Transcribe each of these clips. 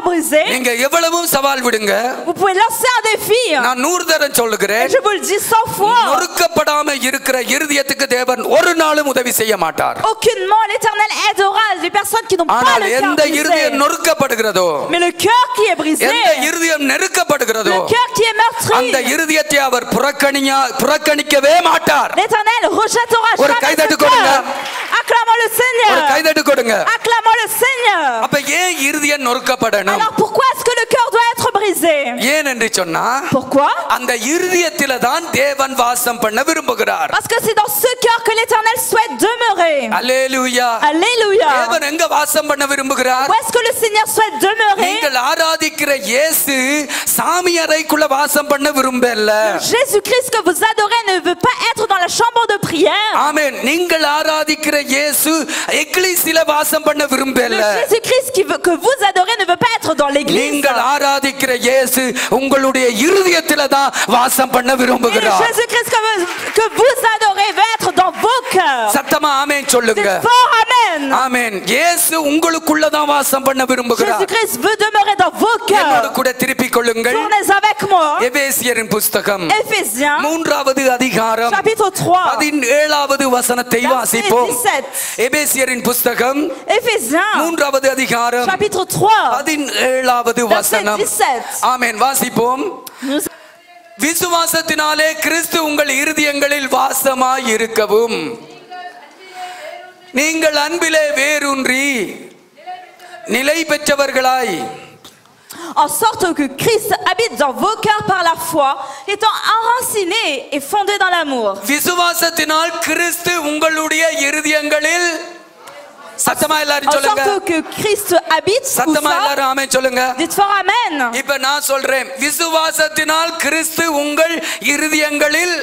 brisé. நீங்க எவ்வளவும் சவால் விடுங்க. Vous pouvez lancer un défi. நான் 100 தடவை சொல்லுகிறேன். Je vous le dis 100 fois. நொறுக்கப்படாம இருக்கிற இருதயத்துக்கு தேவன் ஒரு நாளும் உதவி செய்ய மாட்டார். Aucunement l'Éternel aidera les personnes qui n'ont pas le cœur எந்த brisé. இருதயம் நொறுக்கப்படுகிறதோ, Mais le cœur qui est brisé, எந்த இருதயம் நெருக்கப்படுகிறதோ, le cœur qui est meurtri, அந்த இருதயத்தை அவர் புறக்கணிக்கவே மாட்டார். l'Éternel rejettera ஒரு jamais கைதட்டு ce கொடுங்க. cœur. Acclamons le Seigneur. ஒரு கைதட்டு கொடுங்க. Acclamons le Seigneur. அப்ப ஏன் இருதயம் நொறுக்கப்படணும்? Alors pourquoi est-ce que le cœur doit être brisé? ஏன் என்று சொன்னா, Pourquoi? அந்த இருதயத்தில தான் தேவன் வாசம் பண்ண விரும்புகிறார். Parce que c'est dans ce cœur que l'Éternel souhaite demeurer. அல்லேலூயா. Alléluia. தேவன் எங்க வாசம் பண்ண விரும்புகிறார்? Où est-ce que le Seigneur souhaite demeurer? நீங்கள் ஆராதிக்கிற இயேசு சாமி அறைக்குள்ள வாசம் பண்ண விரும்பல. Jésus-Christ que vous adorez ne veut pas être dans la chambre de prière. ஆமென். நீங்கள் ஆராதிக்கிற இயேசு எக்லீசியால வாசம் பண்ண விரும்பல. Jésus-Christ que vous adorez ne veut pas être dans l'église. நீங்கள் ஆராதிக்கிற இயேசு உங்களுடைய இருதயத்தில தான் வாசம் பண்ண விரும்புகிறார். Jésus-Christ que vous adorez veut être dans vos cœurs. சத்தமா ஆமென் சொல்லுங்க. Fort amen. ஆமென். இயேசு உங்களுக்குள்ள தான் வாசம் பண்ண விரும்புகிறார். Jésus-Christ veut demeurer dans vos என்னோடு cœurs. கூட திருப்பிக் கொள்ளுங்கள். Tournez avec moi. எபேசியரின் புத்தகம் Éphésiens 3வது அதிகாரம் chapitre 3 17வது வசனத்தை வாசிப்போம். எபேசியரின் புத்தகம் Éphésiens 3வது அதிகாரம் chapitre 3 17வது வசனம். ஆமென். வாசிப்போம். விசுவாசத்தினாலே கிறிஸ்து உங்கள் இருதயங்களில் வாசமாய் இருக்கவும் நீங்கள் அன்பிலே வேரூன்றி நிலை பெற்றவர்களாய், en sorte que Christ habite dans vos cœurs par la foi, étant enraciné et fondé dans l'amour. விசுவாசத்தினால் கிறிஸ்து உங்களுடைய இருதயங்களில், சத்தமா எல்லாரும் En சொல்லுங்க. sorte que Christ habite, சத்தமா எல்லாரும் ஆமென் சொல்லுங்க. dites fort amen. இப்ப நான் சொல்றேன், விசுவாசத்தினால் கிறிஸ்து உங்கள் இருதயங்களில்,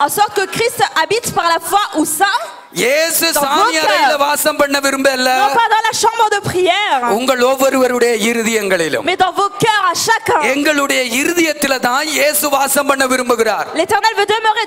En sorte que Christ habite par la foi où ça? இயேசு சாமி அறையில வாசம் பண்ண விரும்பல. Non pas dans la chambre de prière. உங்கள் ஒவ்வொருவருடைய இருதயங்களிலும். Mais dans vos cœurs à chacun. எங்களுடைய இருதயத்தில தான் இயேசு வாசம் பண்ண விரும்புகிறார். L'Éternel veut demeurer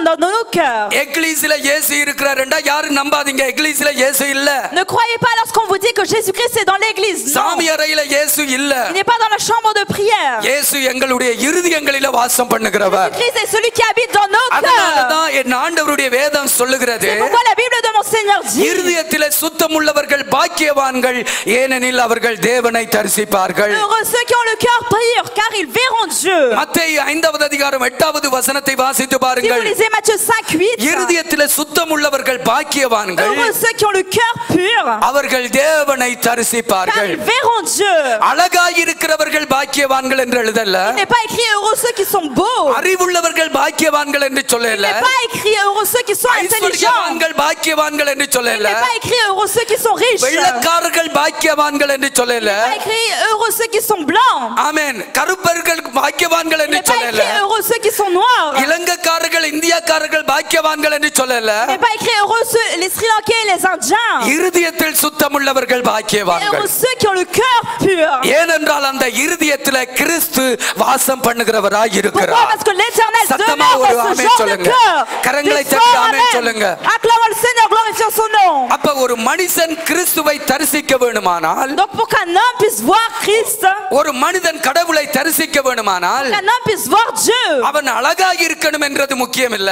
dans nos cœurs. எக்லீசியால இயேசு இருக்கிறார்டா யாரும் நம்பாதீங்க. எக்லீசியால இயேசு இல்ல. Ne croyez pas lorsqu'on vous dit que Jésus-Christ est dans l'église. Non. சாமி அறையில இயேசு இல்ல. Il n'est pas dans la chambre de prière. இயேசு எங்களுடைய இருதயங்களில வாசம் பண்ணுகிறவர். Jésus-Christ est celui qui habite dans nos அதனால cœurs. தான் என் ஆண்டவருடைய வேதம் சொல்லுகிறது, C'est pourquoi la Bible de mon Seigneur dit, இருதயத்திலே சுத்தமுள்ளவர்கள் பாக்கியவான்கள், ஏனெனில் அவர்கள் தேவனை தரிசிப்பார்கள். heureux ceux qui ont le cœur pur, car ils verront Dieu. மத்தேயு 5வது அதிகாரம் 8வது வசனத்தை வாசித்து Si vous பாருங்கள். lisez Matthieu 5:8, இருதயத்திலே சுத்தமுள்ளவர்கள் பாக்கியவான்கள், heureux ceux qui ont le cœur pur, அவர்கள் தேவனை car தரிசிப்பார்கள். ils verront Dieu. அழகாய் இருக்கிறவர்கள் பாக்கியவான்கள் என்று எழுதல்ல, Il n'est pas écrit heureux ceux qui sont beaux. அறிவுள்ளவர்கள் பாக்கியவான்கள் என்று Il சொல்லல, n'est pas écrit heureux ceux qui sont intelligents. ஐஸ்வர்யவான்கள் பாக்கியவான்கள் என்று Il சொல்லல, n'est pas écrit heureux ceux qui sont riches. Il வெள்ளக்காரர்கள் பாக்கியவான்கள் என்று சொல்லல, n'est pas écrit heureux ceux qui sont blancs. ஆமென், கருப்பர்கள் பாக்கியவான்கள் Il என்று n'est pas சொல்லல, écrit heureux ceux qui sont noirs. இலங்கைக்காரர்கள் இந்தியாக்காரர்கள் பாக்கியவான்கள் என்று சொல்லல, Il n'est pas écrit heureux les Sri Lankais et les Indiens. இருதயத்தில் சுத்தமுள்ளவர்கள் பாக்கியவான்கள். Heureux ceux qui ont le cœur pur. ஏனென்றால் அந்த இருதயத்தில கிறிஸ்து வாசம் பண்ணுகிறவராய் Pourquoi? இருக்கிறார். Parce que l'Éternel சத்தமா demeure ஒரு dans ce ஆமென் genre de சொல்லுங்க. cœur. கரங்களை Dites தட்டி fort ஆமென் amen. சொல்லுங்க. Acclamons le Seigneur, glorifions son nom. அப்ப ஒரு மனுஷன் கிறிஸ்துவை தரிசிக்க வேண்டுமானால், Donc pour qu'un homme puisse voir Christ, ஒரு மனிதன் கடவுளை தரிசிக்க வேண்டுமானால், qu'un homme puisse voir Dieu, அவன் அழகாக இருக்கணும் என்றது முக்கியம் இல்ல.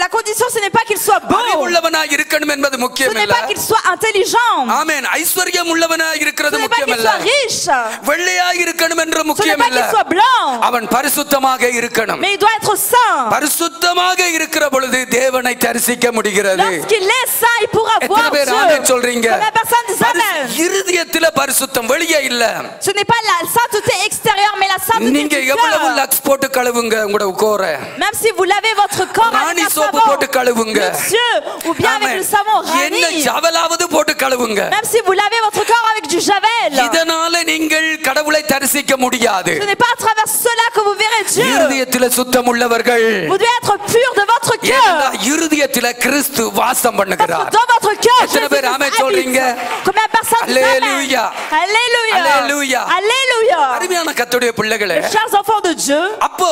la condition ce n'est pas qu'il soit beau, அறிவுள்ளவனாய் இருக்கணும் என்பது ce முக்கியம் n'est இல்ல. pas qu'il soit intelligent, ஆமென். ஐஸ்வர்யம் உள்ளவனாய் ce இருக்கிறது n'est pas முக்கியம் qu'il இல்ல. soit riche, வெள்ளையாய் இருக்கணும் என்று ce n'est முக்கியம் pas இல்ல. qu'il soit blanc, அவன் பரிசுத்தமாக இருக்கணும். mais il doit être saint. பரிசுத்தமாக இருக்கிற பொழுது தேவனை தரிசிக்க முடிகிறது. Lorsqu'il est saint, il pourra எத்தனை voir பேர் Dieu. ஆமென் சொல்றீங்க? Combien de personnes disent amen? இருதயத்தில பரிசுத்தம், வெளியே இல்ல. Ce n'est pas la sainteté extérieure, mais la sainteté நீங்க du எவ்வளவு cœur. லக்ஸ் போட்டு கழுவுங்க உங்களோட கோர, Même si vous lavez votre corps avec ராணி un சோப்பு savon போட்டு கழுவுங்க, luxueux ou bien avec ஆமென், le savon என்ன Rani, ஜவலாவது போட்டு கழுவுங்க. même si vous lavez votre corps avec du javel, இதனால நீங்கள் கடவுளை தரிசிக்க முடியாது. ce n'est pas à travers cela que vous verrez Dieu. இருதயத்தில சுத்தம் உள்ளவர்கள், Vous devez être pur de votre cœur. இருதயத்தில கிறிஸ்து வாசம் Parce பண்ணுகிறார். que dans votre cœur, எத்தனை பேர் Jésus ஆமென் habite. சொல்றீங்க? Combien de personnes disent amen? Alléluia. Alléluia. Alléluia. Alléluia. அருமையான கர்த்தருடைய பிள்ளைகளே, பிள்ளைகளே, Mes chers enfants de Dieu, அப்போ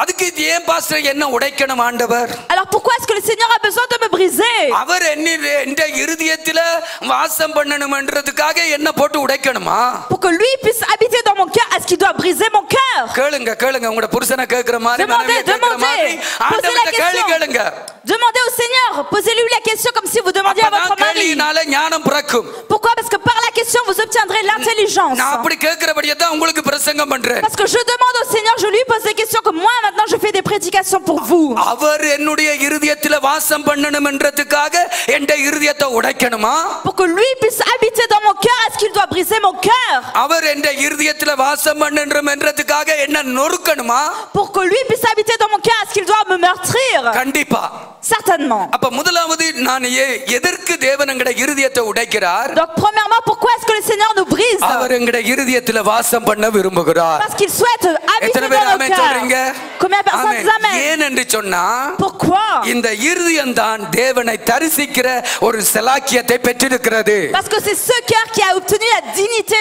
அதுக்கு ஏன் பாஸ்டர் என்ன உடைக்கணும் ஆண்டவர்? alors pourquoi est-ce que le Seigneur a besoin de me briser? அவர் என்ற இருதயத்தில வாசம் பண்ணணும்ன்றதுக்காக என்ன போட்டு உடைக்கணுமா? Pour que lui puisse habiter dans mon cœur, est-ce qu'il doit briser mon cœur? கேளுங்க கேளுங்க, உங்க புருஷனை கேக்குற மாதிரி, மனைவியை கேக்குற மாதிரி ஆண்டவர்ட்ட கேள்வி கேளுங்க. Demandez au Seigneur, posez-lui la question comme si vous demandiez à votre mari. கேள்வினால ஞானம் பிறக்கும். Pourquoi? Parce que par la question vous obtiendrez l'intelligence. நான் அப்படி கேக்குறபடியே தான் உங்களுக்கு பிரசங்கம் பண்றேன். Parce que je demande au Seigneur, je lui pose des questions que moi maintenant je fais des prédications pour vous. அவர் என்னுடைய இருதயத்தில வாசம் பண்ணணும்ன்றதுக்காக என்ற இருதயத்தை உடைக்கணுமா? Pour que lui puisse habiter dans mon cœur, est-ce qu'il doit briser mon cœur? அவர் என்ற இருதயத்தில வாசம் பண்ணணும்ன்றதுக்காக என்ன நொறுக்கணுமா? Pour que lui puisse habiter dans mon cœur, est-ce qu'il doit me meurtrir? கண்டிப்பா. Certainement. அப்ப முதலாவது நான் எதற்கு தேவன் எங்கட இருதயத்தை உடைக்கிறார்? Donc premièrement, pourquoi est-ce que le Seigneur nous brise? அவர் எங்கட இருதயத்தில வாசம் பண்ண விரும்புகிறார். Parce qu'il souhaite habiter dans nos cœurs. Combien de personnes disent amen? ஏன் என்று சொன்னா, pourquoi? இந்த இருதயம் தான் தேவனை தரிசிக்கிற ஒரு செலாக்கியத்தை பெற்றிருக்கிறது. Parce que c'est ce cœur qui a obtenu la dignité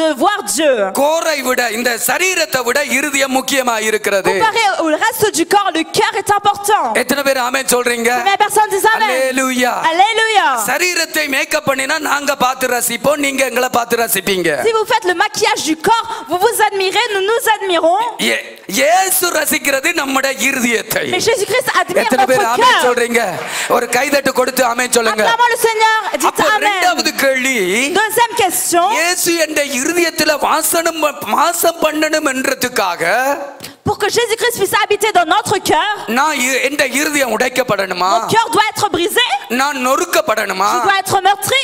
de voir Dieu. கோரை விட இந்த சரீரத்தை விட இருதயம் முக்கியமா இருக்கிறது. Comparé au reste du corps, le cœur est important. எத்தனை பேர் ஆமென் சொல்றீங்க? Combien de personnes disent amen? Alléluia. Alléluia. சரீரத்தை மேக்கப் பண்ணினா நாங்க பார்த்து ரசிப்போம், நீங்க எங்களை பார்த்து ரசிப்பீங்க. Si vous faites le maquillage du corps, vous vous admirez, nous nous admirons. இயேசு ரசிக்கிறது நம்முடைய இருதயத்தை. Mais Jésus-Christ admire எத்தனை பேர் notre ஆமென் cœur. சொல்றீங்க? ஒரு கைதட்டு கொடுத்து ஆமென் சொல்லுங்க. Acclamons le Seigneur, dites amen. இரண்டாவது கேள்வி, Deuxième question. இயேசு என்ற இருதயத்தில வாசம் பண்ணணும்ன்றதுக்காக, pour que Jésus-Christ puisse habiter dans notre cœur, நான் என்ற இருதயம் உடைக்கப்படணுமா? mon cœur doit être brisé, நான் நொறுக்கப்படணுமா? je dois être meurtri,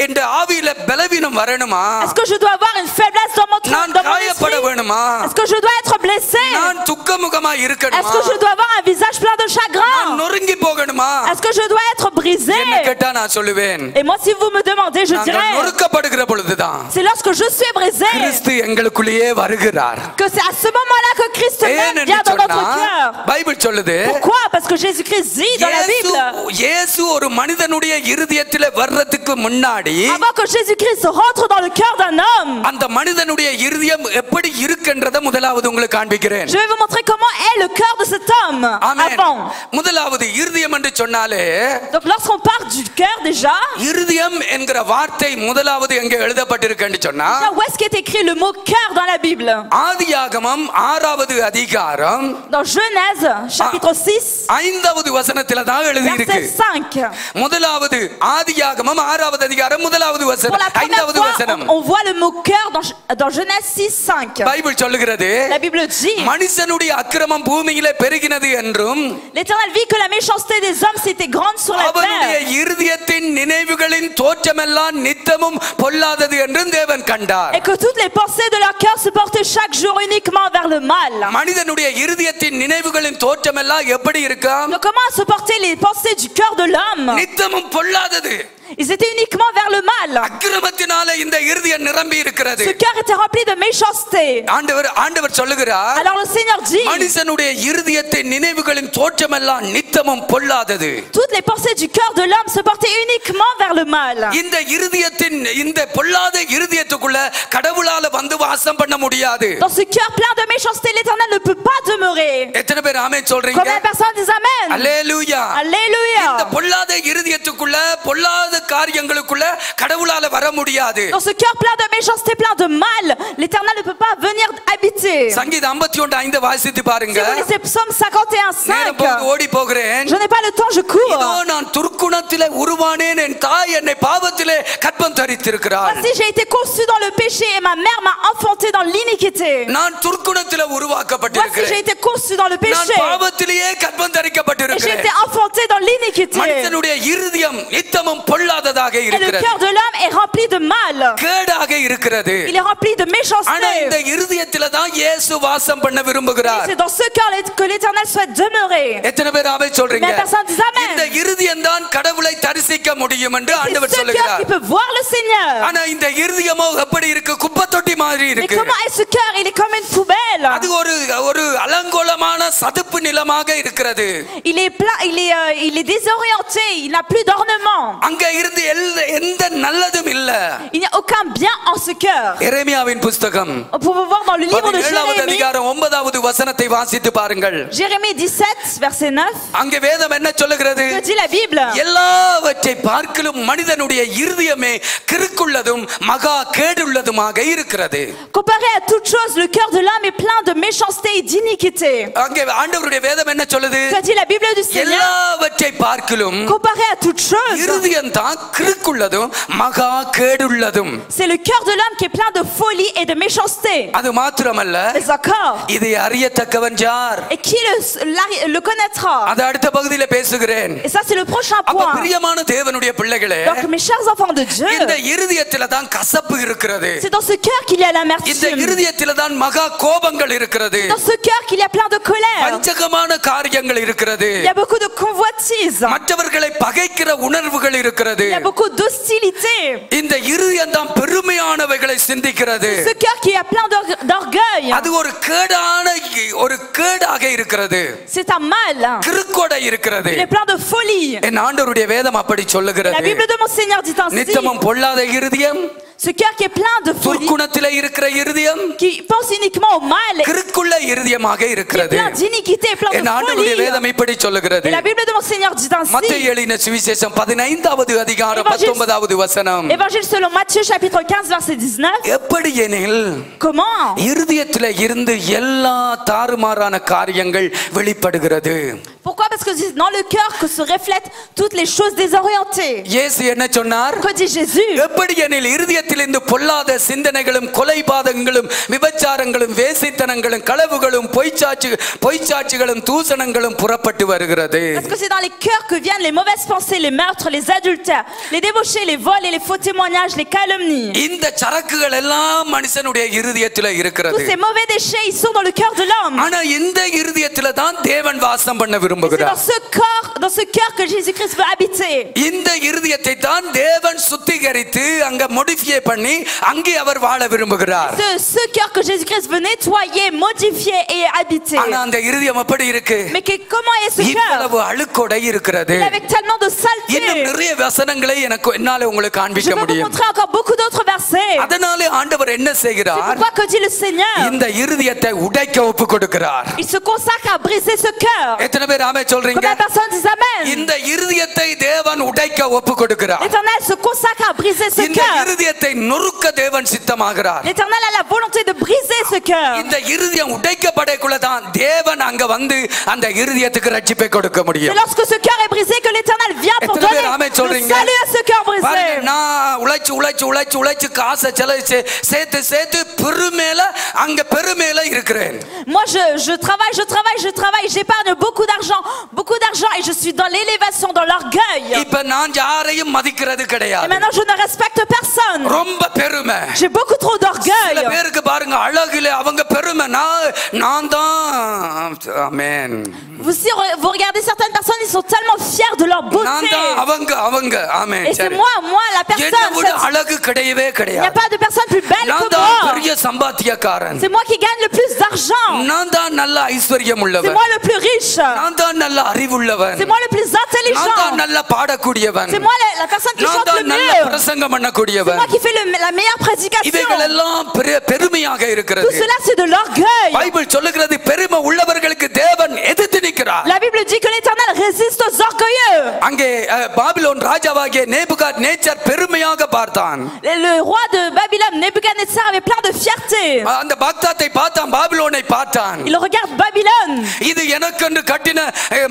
என்ற ஆவியில பலவீனம் வரணுமா? est-ce que je dois avoir une faiblesse dans mon நான் காயப்பட esprit? வேணுமா? Est-ce que je dois être blessé? நான் துக்கமுகமா இருக்கணுமா? Est-ce que je dois avoir un visage plein de நான் chagrin? நொறுங்கி போகணுமா? Est-ce que je dois être brisé? என்ன கேட்டா நான் சொல்லுவேன், Et moi, si vous me demandez, je நாங்கள் dirais, நொறுக்கப்படுகிற பொழுதுதான் c'est lorsque je suis brisé கிறிஸ்து எங்களுக்குள்ளேயே வருகிறார். que c'est à ce moment-là que Christ même vient dans notre cœur. Bible சொல்லுது, Pourquoi? Parce que Jésus-Christ dit dans la Bible, இயேசு ஒரு மனிதனுடைய இருதயத்திலே வர்றதுக்கு முன்னாடி, avant que Jésus-Christ rentre dans le cœur d'un homme, அந்த மனிதனுடைய இருதயம் எப்படி இருக்குன்றதை முதலாவது உங்களுக்கு காண்பிக்கிறேன். je vais vous montrer comment est le cœur de cet homme avant. முதலாவது இருதயம் என்று சொன்னாலே, Donc lorsqu'on parle du cœur déjà, இருதயம் என்கிற வார்த்தை முதலாவது எங்க எழுதப்பட்டிருக்குன்னு சொன்னா, où est-ce qu'est écrit le mot cœur dans la Bible? ஆதியாகமம் 6வது அதிகாரம் Dans Genèse chapitre 6 5வது வசனத்தில தான் எழுதி இருக்கு. verset 5. முதலாவது ஆதியாகமம் 6வது அதிகாரம் முதலாவது Pour வசனம், la première 5வது வசனம். fois, on voit le mot cœur dans Genèse 6, 5. Bible சொல்லுகிறது, La Bible dit, மனுஷனுடைய அக்கிரமம் பூமியிலே பெருகினது என்றும், l'Éternel vit que la méchanceté des hommes s'était grande sur la அவனுடைய terre, இருதயத்தின் நினைவுகளின் தோற்றமெல்லாம் நித்தமும் பொல்லாதது என்றும் தேவன் கண்டார். et que toutes les pensées de leur cœur se portaient chaque jour uniquement vers le mal. மனிதனுடைய இருதயத்தின் நினைவுகளின் தோற்றமெல்லாம் எப்படி இருக்கும்? Donc comment se portaient les pensées du cœur de l'homme? நித்தமும் பொல்லாதது. Ils étaient uniquement vers le mal. அக்கிரமத்தினால இந்த இருதயம் நிரம்பி இருக்கிறது. Ce cœur était rempli de méchanceté. ஆண்டவர் சொல்லுகிறார், Alors le Seigneur dit, மனுஷனுடைய இருதயத்தின் நினைவுகளின் தோற்றமெல்லாம் நித்தமும் பொல்லாதது. toutes les pensées du cœur de l'homme se portaient uniquement vers le mal. இந்த இருதயத்தின் இந்த பொல்லாத இருதயத்துக்குள்ள கடவுளால வந்து வாசம் பண்ண முடியாது. Dans ce cœur plein de méchanceté, l'Éternel ne peut pas demeurer. எத்தனை பேர் ஆமென் சொல்றீங்க? Combien de personnes disent amen? அல்லேலூயா. Alléluia. இந்த பொல்லாத இருதயத்துக்குள்ள பொல்லாத காரியங்களுக்குள்ள கடவுளால வர முடியாது. Dans ce cœur plein de méchanceté, plein de mal, l'Éternel ne peut pas venir habiter. சங்கீதம் 51:5 வாசித்து பாருங்க. Si vous lisez Psaume 51:5, ஓடி போகிறேன். je n'ai pas le temps, je cours. இதோ நான் துர்க்குணத்திலே உருவானேன், என் தாய் என்னை பாவத்திலே கற்பம் தரித்திருக்கிறாள். Voici, j'ai été conçu dans le péché et ma mère m'a enfanté dans l'iniquité. நான் துர்க்குணத்திலே Voici, உருவாக்கப்பட்டிருக்கிறேன். j'ai été conçu dans le நான் péché பாவத்திலேயே கற்பம் et j'ai தரிக்கப்பட்டிருக்கிறேன். été enfanté dans l'iniquité. மனிதனுடைய இருதயம் நித்தமும் பொல்லாததாக Et le இருக்கிறது. cœur de l'homme est rempli de mal. கேடாக இருக்கிறது. Il est rempli de ஆனா méchanceté. இந்த இருதயத்தில தான் இயேசு வாசம் பண்ண Et விரும்புகிறார். c'est dans ce cœur que l'Éternel souhaite demeurer. எத்தனை பேர் ஆமென் சொல்றீங்க? Mais personne dit amen. இந்த இருதயம் தான் கடவுளை தரிசிக்க முடியும் என்று C'est ஆண்டவர் ce cœur சொல்லுகிறார். qui peut voir le Seigneur. ஆனா இந்த இருதயமோ எப்படி இருக்கு? குப்பை தொட்டி மாதிரி Mais இருக்கு. comment est ce cœur? Il est comme une poubelle. அது ஒரு அலங்கோலமான வெறுமையான சதுப்பு நிலமாக இருக்கிறது. Il est désorienté, il n'a plus d'ornement. அங்க இருந்து எந்த நல்லதும் இல்ல. Il n'y a aucun bien en ce cœur. எரேமியாவின் புத்தகம் On peut voir dans le livre de 17வது Jérémie. அதிகாரம் 9வது வசனத்தை வாசித்து பாருங்கள். Jérémie 17 verset 9. அங்கே வேதம் என்ன சொல்லுகிறது? Que dit la Bible? எல்லாவற்றை பார்க்கிலும் மனிதனுடைய இருதயமே கிறுக்குள்ளதும் மகா கேடுள்ளதுமாக இருக்கிறது. Comparé à toute chose, le cœur de l'homme est plein de méchanceté et d'iniquité. அங்கே ஆண்டவருடைய வேதம் என்ன சொல்லுது? Que dit la Bible du Seigneur? எல்லாவற்றை பார்க்கிலும் Comparé à toute chose, இருதயம் தான் கிறுக்குள்ளதும் மகா கேடுள்ளதும். c'est le cœur de l'homme qui est plein de folie et de méchanceté. அது மாத்திரமல்ல, Mais encore, இதை அறியத்தக்கவன் யார்? et qui le connaîtra? அது அடுத்த பகுதியில பேசுகிறேன். Et ça c'est le prochain அப்ப point. பிரியமான தேவனுடைய பிள்ளைகளே, Donc mes chers enfants de Dieu, இந்த இருதயத்தில தான் கசப்பு இருக்கிறது. c'est dans ce cœur qu'il y a இந்த l'amertume. இருதயத்தில தான் மகா கோபங்கள் இருக்கிறது. Dans ce cœur qu'il y a plein de colère. பஞ்சகமான காரியங்கள் இருக்கிறது. Il y a beaucoup de convoitise. மற்றவர்களை பகைக்கிற உணர்வுகள் இருக்கிறது. Il y a beaucoup d'hostilité. இந்த இருதயம் தான் பெருமையானவைகளை சிந்திக்கிறது. Ce cœur qui a plein d'orgueil. அது ஒரு கேடாக இருக்கிறது. C'est un mal. கிறுக்கோட இருக்கிறது. Il est plein de folie. என் ஆண்டவருடைய வேதம் அப்படி La சொல்லுகிறது. Bible de mon Seigneur dit ainsi. நித்தமும் பொல்லாத இருதயம், Ce cœur qui est plein de folie, துர்க்குணத்திலே இருக்கிற இருதயம், qui pense uniquement au mal, கிறுக்குள்ள இருதயமாக qui est இருக்கிறது. plein d'iniquité, plein என் de ஆண்டவருடைய folie. வேதம் இப்படி சொல்லுகிறது. Et la Bible de mon Seigneur dit ainsi. மத்தேயு எழுதின சுவிசேஷம் 15வது அதிகாரம் 19வது வசனம். Évangile selon Matthieu chapitre 15 verset 19. எப்படி எனில் Comment? இருதயத்திலே இருந்து எல்லா தாறுமாறான காரியங்கள் வெளிப்படுகிறது. Pourquoi? Parce que c'est dans le cœur que se reflètent toutes les choses désorientées. இயேசு என்ன சொன்னார்? Que dit Jésus? எப்படி எனில் இருதயத்திலிருந்து பொல்லாத சிந்தனைகளும் கொலைபாதகங்களும் விபச்சாரங்களும் வேசித்தனங்களும் களவுகளும் பொய்ச்சாட்சிகளும் தூசணங்களும் புறப்பட்டு வருகிறது. Parce que c'est dans les cœurs que viennent les mauvaises pensées, les meurtres, les adultères, les débauchés, les vols et les faux témoignages, les calomnies. இந்த சரக்குகள் எல்லாம் மனுஷனுடைய இருதயத்திலே Tous இருக்கிறது. ces mauvais déchets, ils sont dans le cœur de l'homme. ஆனா இந்த இருதயத்திலே தான் தேவன் வாசம் பண்ண C'est விரும்புகிறார். dans ce cœur que Jésus-Christ veut habiter. இந்த இருதயத்தை தான் தேவன் சுத்திகரித்து அங்க மோடிஃபை பண்ணி அங்கே அவர் வாழ விரும்புகிறார். Ce cœur que Jésus-Christ veut nettoyer, modifier et habiter. ஆனா அந்த இருதயம் எப்படி இருக்கு? Mais comment est ce cœur? இவ்வளவு அழுக்கோட இருக்கிறது. Avec tellement de saleté. இன்னும் நிறைய வசனங்களை என்னால உங்களுக்கு காண்பிக்க Je vais vous முடியும். montrer encore beaucoup d'autres versets. அதனாலே ஆண்டவர் என்ன C'est செய்கிறார்? pourquoi que dit le Seigneur? இந்த இருதயத்தை உடைக்க ஒப்பு கொடுக்கிறார். Il se consacre à briser ce cœur. எத்தனை பேர் ஆமென் சொல்றீங்க? Combien de personnes disent Amen? இந்த இருதயத்தை தேவன் உடைக்க ஒப்பு கொடுக்கிறார். L'Éternel se consacre à briser ce இந்த cœur. இருதயத்தை நொறுக்க தேவன் சித்தமாகிறார். L'Éternel a la volonté de briser ce cœur. இந்த இருதயம் உடைக்கப்படக்குள்ள தான் தேவன் அங்க வந்து அந்த இருதயத்துக்கு ரட்சிப்பை கொடுக்க C'est முடியும். lorsque ce cœur est brisé que l'Éternel vient pour எத்தனை பேர் donner ஆமென் le சொல்றீங்க? salut à ce cœur brisé. பாருங்க, நான் உழைச்சு காசை செலவு சேர்த்து பெருமையில இருக்கிறேன். Moi je travaille, j'épargne beaucoup d'argent et je suis dans l'élévation, dans l'orgueil. இப்ப நான் யாரையும் மதிக்கிறது Et கிடையாது. maintenant je ne respecte personne. ரொம்ப பெருமை. J'ai beaucoup trop சில d'orgueil. பேருக்கு பாருங்க அழகுல அவங்க பெருமை, நான் தான். ஆமென். Vous regardez certaines personnes, ils sont tellement fiers de leur நான் beauté. தான் அவங்க. ஆமென். Et c'est moi la என்னை personne. விட அழகு கிடையவே Il n'y a கிடையாது. pas de personne plus belle நான் que தான் moi. பெரிய சம்பாத்தியக்காரன். C'est moi qui gagne le plus d'argent. நான் தான் நல்ல ஐஸ்வர்யம் C'est உள்ளவன். moi le plus riche. நான் தான் நல்ல அறிவுள்ளவன். C'est moi le plus நான் intelligent. தான் நல்ல பாடக்கூடியவன். C'est moi la personne qui நான் chante le தான் நல்ல mieux. பிரசங்கம் C'est பண்ணக்கூடியவன். moi qui fais la meilleure prédication. இவைகள் எல்லாம் பெருமையாக Tout இருக்கிறது. cela c'est de l'orgueil. Bible சொல்லுகிறது பெருமை உள்ளவர்களுக்கு தேவன் எதிர்த்து நிற்கிறார். La Bible dit que l'Éternel résiste aux orgueilleux. அங்கே பாபிலோன் ராஜாவாகிய நேபுகாத்நேச்சர் பெருமையாக பார்த்தான். Le roi de Babylone, Nebuchadnezzar, avait plein de fierté. அந்த பாக்தாத்தை பார்த்தான், பாபிலோனை பார்த்தான். Il regarde Babylone. இது எனக்கென்று கட்டின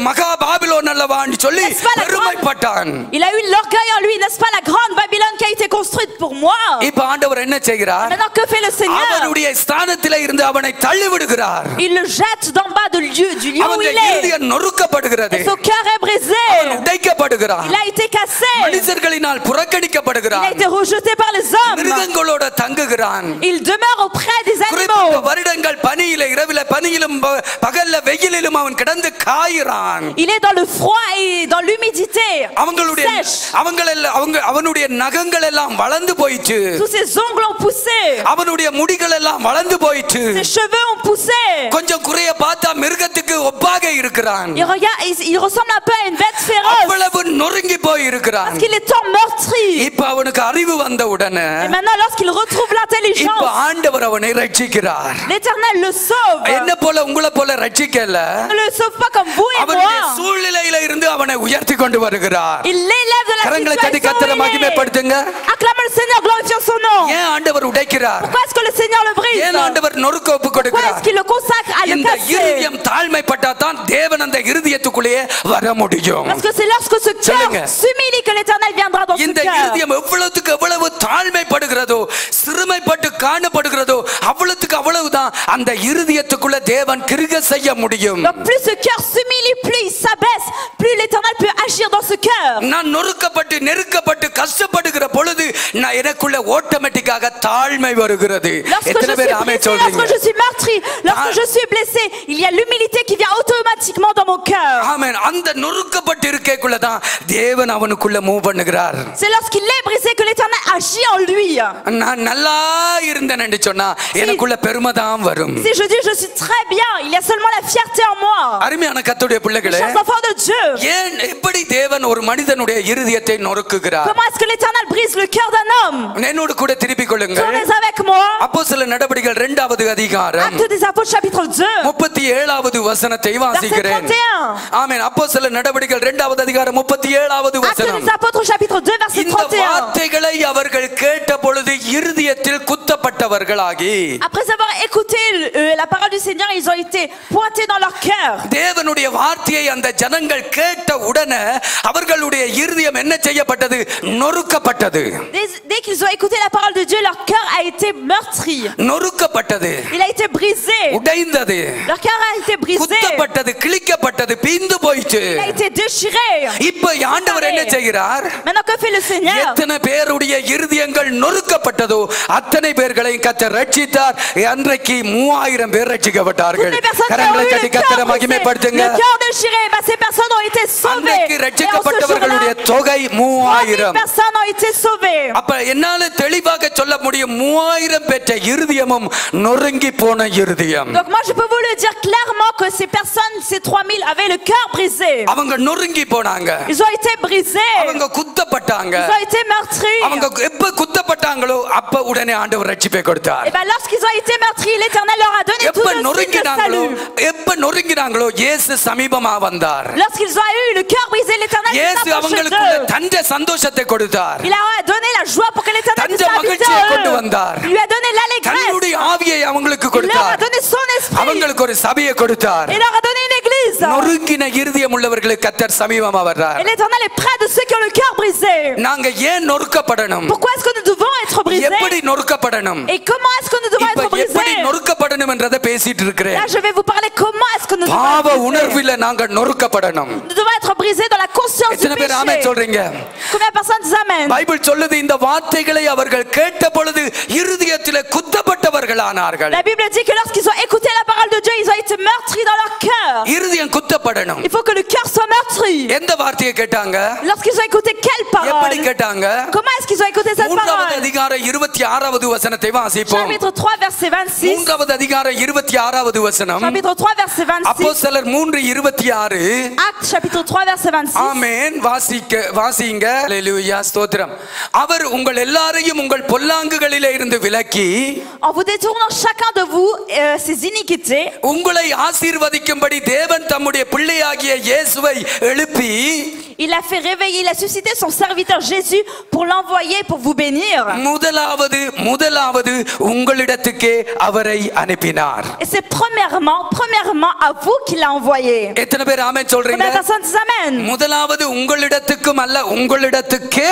மகா பாபிலோன் அல்லவான்னு சொல்லி பெருமைப்பட்டான். Il a eu l'orgueil en lui, n'est-ce pas, la grande Babylone qui a été construite pour moi. இப்ப ஆண்டவர் என்ன செய்கிறார்? Maintenant que fait le Seigneur? அவருடைய ஸ்தானத்திலே இருந்து அவனை தள்ளி விடுகிறார். Il le jette d'en bas du lieu où அவனுடைய il est. இருதயம் நொறுக்கப்படுகிறது. Son cœur est brisé. அவன் உடைக்கப்படுகிறான். Il a été cassé. மனிதர்களினால் Il புறக்கணிக்கப்படுகிறான். a été rejeté par les hommes. மிருகங்களோட தங்குகிறான். Il demeure auprès des குறிப்பிட்ட animaux. வருடங்கள் பனியில இரவில பனியிலும் பகல்ல வெயிலிலும் அவன் கிடந்து காயிறான். Il est dans le froid et dans l'humidité. அவனுடைய நகங்கள் எல்லாம் வளர்ந்து போயிற்று. Tous ses ongles ont poussé. அவனுடைய முடிகள் எல்லாம் வளர்ந்து போயிற்று. Ses cheveux ont poussé. கொஞ்சம் குறைய பார்த்தா மிருகத்துக்கு ஒப்பாக இருக்கிறான். Il ressemble un peu à une bête féroce. அவ்வளவு நொறுங்கி போய் இருக்கிறான். Parce qu'il est tant meurtri. இப்ப அவனுக்கு அறிவு வந்த உடனே Et maintenant lorsqu'il retrouve இப்ப l'intelligence, ஆண்டவர் அவனை ரட்சிக்கிறார். l'Éternel le sauve. என்ன போல உங்களை போல ரட்சிக்கல, Il ne le sauve pas comme vous et அவனுடைய moi. சூழ்நிலையில இருந்து அவனை உயர்த்தி கொண்டு வருகிறார். Il l'élève de la கரங்களை தட்டி situation கர்த்தரை où il est. மகிமைப்படுத்துங்க. Acclame le Seigneur, glorifie son nom. ஏன் ஆண்டவர் உடைக்கிறார்? Pourquoi est-ce que le Seigneur le brise? ஏன் ஆண்டவர் நொறுக்க ஒப்பு Pourquoi கொடுக்கிறார்? est-ce qu'il le consacre à le இந்த casser? இருதயம் தாழ்மைப்பட்டா தான் தேவன் அந்த இருதயத்துக்குள்ளே வர முடியும். Parce que c'est lorsque ce சொல்லுங்க. cœur s'humilie que l'Éternel viendra dans ce இந்த cœur. இருதயம் எவ்வளவுக்கு எவ்வளவு தாழ்மைப்படுகிறதோ, சிறுமைப்பட்டு காணப்படுகிறதோ, அவ்வளவுக்கு அவ்வளவுதான் அந்த இருதயத்துக்குள்ள தேவன் கிரியை செய்ய முடியும். Donc plus ce cœur s'humilie, plus il s'abaisse, plus l'Éternel peut agir dans ce cœur. நான் நொறுக்கப்பட்டு நெருக்கப்பட்டு கஷ்டப்படுகிற பொழுது நான் எனக்குள்ள ஆட்டோமேட்டிக்காக தாழ்மை வருகிறது. Lorsque je எத்தனை suis பேர் ஆமென் blessé, சொல்றீங்க? lorsque je suis meurtri, lorsque je suis blessé, il y a l'humilité qui vient automatiquement dans mon cœur. ஆமென். அந்த நொறுக்கப்பட்டு இருக்கக்குள்ள தான் தேவன் அவனுக்குள்ள மூவ் பண்ணுகிறார். C'est lorsqu'il est brisé que l'Éternel agit en lui. நான் நல்லா இருந்தேன்னு சொன்னா எனக்குள்ள பெருமை தான் வரும். Si je dis je suis très bien, il y a seulement la fierté en moi. அருமையான கர்த்தருடைய பிள்ளைகளே, Chers enfants de Dieu, ஏன் எப்படி தேவன் ஒரு மனிதனுடைய இருதயத்தை நொறுக்குகிறார்? comment est-ce que l'Éternel brise le cœur d'un homme? என்னோடு கூட திருப்பிக் கொள்ளுங்கள். Tournez avec moi. அப்போஸ்தலர் நடபடிகள் 2வது அதிகாரம் Actes des Apôtres chapitre 2. 37வது வசனத்தை வாசிக்கிறேன். Verset 31. ஆமென். அப்போஸ்தலர் நடபடிகள் 2வது அதிகாரம் 37வது Actes வசனம். des Apôtres chapitre 2 verset இந்த 31. வார்த்தைகளை அவர்கள் கேட்ட பொழுது இருதயத்தில் குத்தப்பட்டவர்களாகி, Après avoir écouté la parole du Seigneur, ils ont été pointés dans leur cœur. தேவனுடைய வார்த்தையை அந்த ஜனங்கள் கேட்ட உடனே அவர்களுடைய இருதயம் என்ன செய்யப்பட்டது? நொறுக்கப்பட்டது. Dès qu'ils ont écouté la parole de Dieu, leur cœur a été meurtri. நொறுக்கப்பட்டது. Il a été brisé. உடைந்தது. Leur cœur a été brisé. குத்தப்பட்டது, கிழிக்கப்பட்டது, பிந்து போயிட்டு. Il a été déchiré. இப்ப ஆண்டவர் என்ன செய்கிறார்? Maintenant que fait le Seigneur? எத்தனை பேருடைய இருதயங்கள் நொறுக்கப்பட்டதோ அத்தனை பேர்களையும் கர்த்தர் ரட்சித்தார். அன்றைக்கு 3000 பேர் ரட்சிக்கப்பட்டார்கள். Toutes les personnes qui ont கரங்களை eu தட்டி le கர்த்தரை cœur brisé, மகிமைப்படுத்துங்க. le cœur déchiré, ces personnes ont été sauvées. அன்றைக்கு Et en ce ரட்சிக்கப்பட்டவர்களுடைய jour-là, தொகை 3000 3000. personnes ont été sauvées. அப்ப என்னால தெளிவாக சொல்ல முடியும், 3000 பெற்ற இருதயமும் நொறுங்கி போன இருதயம். Donc moi je peux vous le dire clairement que ces personnes, ces 3000 avaient le cœur brisé. அவங்க நொறுங்கி போனாங்க. Ils ont été brisés. அவங்க குத்தப்பட்டாங்க. Ils ont été meurtris. அவங்க எப்ப குத்தப்பட்டாங்களோ அப்ப உடனே ஆண்டவர் ரட்சிப்பை கொடுத்தார். Et bien lorsqu'ils ont été meurtris, l'Éternel leur a donné tout எப்ப de suite le நொறுங்கினாங்களோ salut. எப்ப நொறுங்கினாங்களோ இயேசு சமீபமா வந்தார். Lorsqu'ils ont eu le cœur brisé, l'Éternel இயேசு s'est approché அவங்களுக்குள்ள d'eux. தந்த சந்தோஷத்தை கொடுத்தார். Il leur a donné la joie pour que l'Éternel தந்த puisse habiter மகிழ்ச்சியை en கொண்டு eux. வந்தார். Il lui a donné l'allégresse. தன்னுடைய ஆவியை அவங்களுக்கு Il leur a கொடுத்தார். donné son esprit. அவங்களுக்கு ஒரு சபையை கொடுத்தார். Il leur a donné une église. நொறுங்கின இருதயம் உள்ளவர்களுக்கு கர்த்தர் சமீபமா வர்றார். Et l'Éternel est près de ceux qui ont le cœur brisé. நாங்க ஏன் நொறுக்கப்படணும்? Pourquoi est-ce que nous devons être brisés? எப்படி நொறுக்கப்படணும்? Et comment est-ce que nous devons இப்ப être எப்படி brisés? நொறுக்கப்படணும் என்றதை பேசிட்டு இருக்கிறேன். Là, je vais vous parler comment est-ce que nous devons பாவ être brisés. உணர்வில நாங்க நொறுக்கப்படணும். Nous devons être brisés dans la conscience du எத்தனை பேர் ஆமென் péché. சொல்றீங்க? Combien de personnes disent amen? Bible சொல்லுது, இந்த வார்த்தைகளை அவர்கள் கேட்ட பொழுது இருதயத்திலே குத்தப்பட்டவர்களானார்கள். La Bible dit que lorsqu'ils ont écouté la parole de Dieu, ils ont été meurtris dans leur cœur. இருதயம் குத்தப்படணும். Il faut que le cœur soit meurtri. எந்த வார்த்தையை கேட்டாங்க? Lorsqu'ils ont écouté quelle எப்படி parole? கேட்டாங்க? Comment est-ce qu'ils ont écouté cette 3வது parole? அதிகாரம் 26வது வசனத்தை வாசிப்போம். Chapitre 3 verset 26. 3வது அதிகாரம் 26வது வசனம். Chapitre 3 verset 26. அப்போஸ்தலர் 3:26. Actes chapitre 3 verset 26. ஆமென். வாசிங்க. ஹalleluya, ஸ்தோத்திரம். அவர் உங்கள் எல்லாரையும் உங்கள் பொல்லாங்குகளிலே இருந்து விலக்கி, En vous détournant chacun de vous ses iniquités, உங்களை ஆசீர்வதிக்கும்படி தேவன் தம்முடைய பிள்ளையாகிய இயேசுவை எழுப்பி, il a fait réveiller, il a suscité son serviteur Jésus pour l'envoyer pour vous bénir. முதலாவது உங்களிடத்துக்கே அவரை அனுப்பினார். Et c'est premièrement à vous qu'il a envoyé. எத்தனை பேர் ஆமென் சொல்றீங்க? Combien de personnes disent amen? முதலாவது உங்களிடத்துக்கும் அல்ல, உங்களிடத்துக்கே